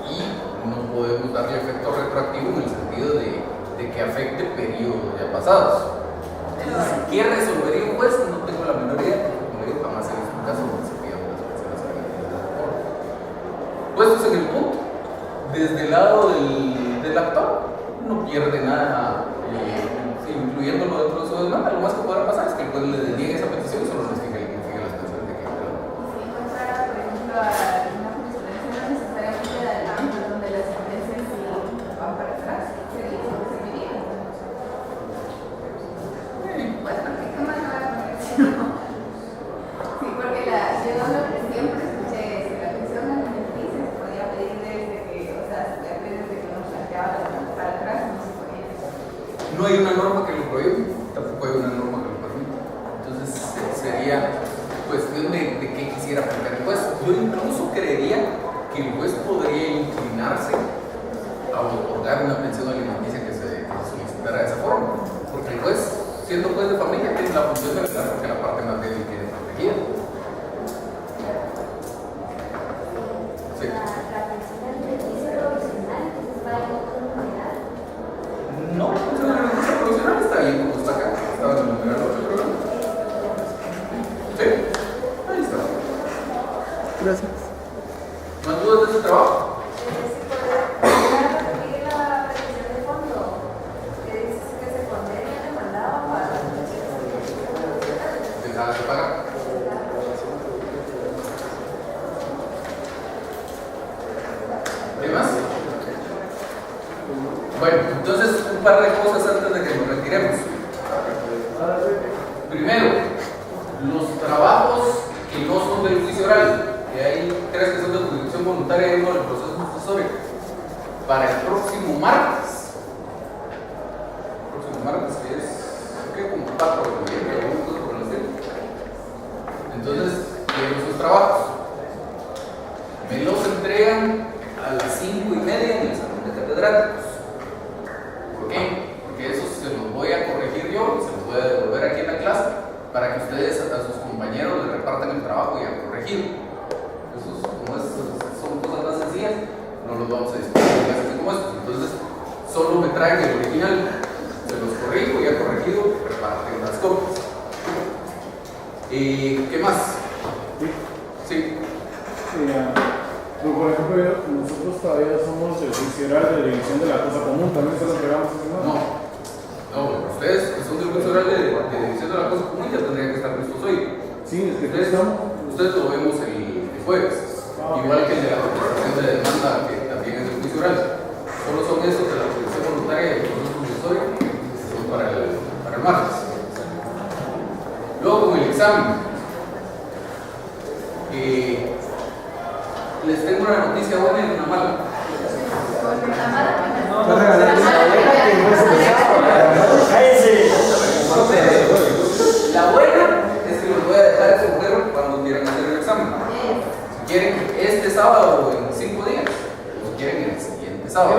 y no podemos darle efecto retroactivo en el sentido de que afecte periodos ya pasados. Entonces, ¿qué resolvería un juez? No tengo la menor idea, porque como le digo, jamás he visto un caso donde se pidan las pensiones alimenticias de esa forma. Puestos en el punto, desde el lado del actor, no pierde nada. Incluyéndolo dentro de su demanda, lo más que podrá pasar es que el juez le deniegue esa petición y solo les fije las pensiones de que Si encontrara, por ejemplo, a una jurisprudencia no necesariamente de adelante, donde las sentencias sí van para atrás, seguiría. Bueno, ¿qué más me va a poner? hay una norma que lo prohíbe, tampoco hay una norma que lo permite. Entonces sería cuestión de qué quisiera aplicar el juez. Yo incluso creería que el juez podría inclinarse a otorgar una pensión alimenticia que se solicitara de esa forma, porque el juez, siendo juez de familia, tiene la función de velar porque la parte más débil quede protegida. Sí. La pensión alimenticia provisional, entonces va en otra unidad. No, la pensión provisional está bien como está acá. Estaba en el numeral 8, creo. Sí, ahí está. Gracias. ¿Más dudas de ese trabajo? La petición de fondo, que dice que se condena y demandaba para la Dejada de pagar. ¿Qué más? Bueno, entonces un par de cosas antes de que nos retiremos. Primero, los trabajos que no son del juicio oral, que hay 3 que son de jurisdicción voluntaria y uno del proceso sucesorio. Para el próximo martes, que es ¿qué? Como 4 de noviembre o algo por el estilo. Entonces, tienen sus trabajos. Me los entregan a las 5:30 en el salón de catedráticos. ¿Por qué? Porque eso se los voy a corregir yo y se los voy a devolver aquí en la clase para que ustedes a sus compañeros les repartan el trabajo y a corregir. Como son cosas más sencillas, no los vamos a discutir en clases como estos. Entonces, solo me traen el original, se los corrijo, ya corregido, reparten las copias. ¿Qué más? Sí. Por ejemplo, nosotros todavía somos el juicio oral de división de la cosa común, también se lo entregamos ese semana. No, ustedes que son del juicio oral de división de la cosa común ya tendrían que estar listos hoy. Sí, es que ustedes lo vemos el jueves. Igual que el de la contestación de demanda, que también es del juicio oral. Solo son esos de la protección voluntaria y el proceso sucesorio, que son para el martes. Luego, con el examen. Les tengo una noticia buena y una mala. La buena es que los voy a dejar escoger cuando quieran hacer el examen. Si quieren este sábado o en 5 días, o si quieren el siguiente sábado.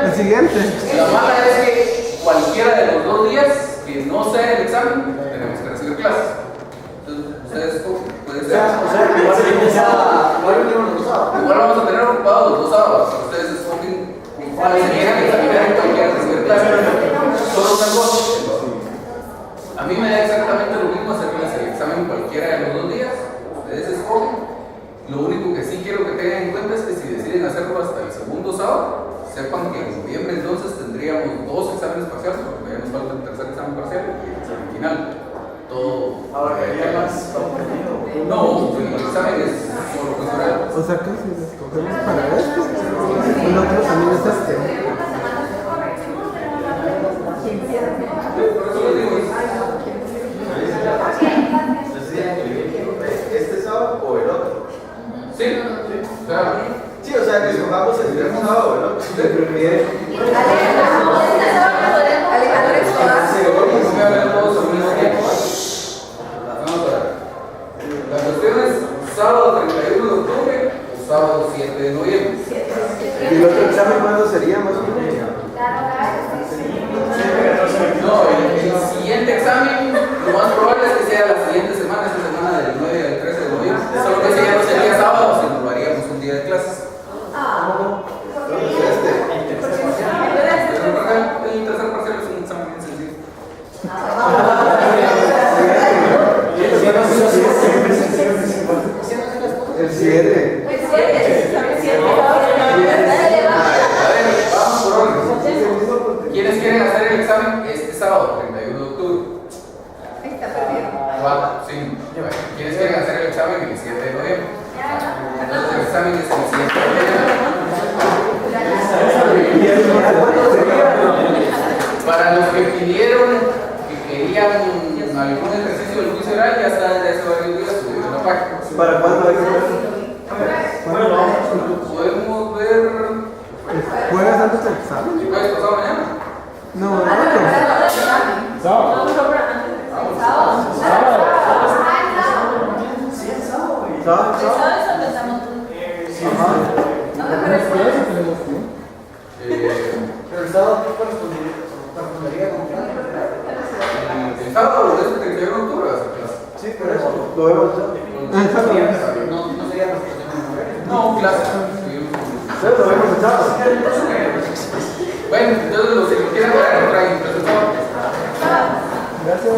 El siguiente. La mala es que cualquiera de los 2 días que no sea el examen, tenemos que recibir clases. Entonces, ustedes pueden ser. Igual vamos a tener ocupados los 2 sábados. Ustedes escogen con cuáles se quieran examinar y cuál quieran recibir clases. Solo una cosa. A mí me da exactamente lo mismo hacerles el examen cualquiera de los 2 días. Ustedes escogen. Lo único que sí quiero que tengan en cuenta es que si deciden hacerlo hasta el segundo sábado, sepan que en noviembre entonces tendríamos 2 exámenes parciales, porque ya nos falta el tercer examen parcial y el examen final. Todo. ¿Abarcaría más contenido? No, el examen es solo cultural. O sea que si escogemos para este, el otro también es este. Por eso les digo, ¿Este sábado o el otro? sí, claro. Sí, o sea que si vamos el mismo sábado o el otro. Alejandro Escobar. No me hablan todos al mismo tiempo. Vamos a ver. La cuestión es sábado 31 de octubre o sábado 7 de noviembre. ¿Y el otro examen cuándo sería más o menos? No, el siguiente examen, lo más probable es que sea la siguiente semana, esta semana del 9 al 13 de noviembre. Solo que ese ya no sería sábado, sino lo haríamos un día de clases. El tercer parcial es un examen bien sencillo. El 7. A ver, vamos por orden. ¿Quiénes quieren hacer el examen este sábado, 31 de octubre? 4, 5. ¿Quiénes quieren hacer el examen el 7 de noviembre? Entonces el examen es el 7 de noviembre. Para los que pidieron que querían algún ejercicio del juicio oral, ya está desde hace varios días subido en la página. ¿Para cuándo hay que ver? Podemos ver ¿Juegas antes del examen? si puedes pasar mañana. No, no, sábado. ¿Sabes dónde estamos tú? Sí, Ajá. No me parece. Pero el sábado, ¿qué correspondería con clase? El sábado es el 31 de octubre va a ser clase. sí, por eso. Lo vemos. No sería presentación de mujeres. No, clase. Pero lo vemos el sábado. Bueno, entonces los que lo quieran traer, lo traen. Entonces, Gracias.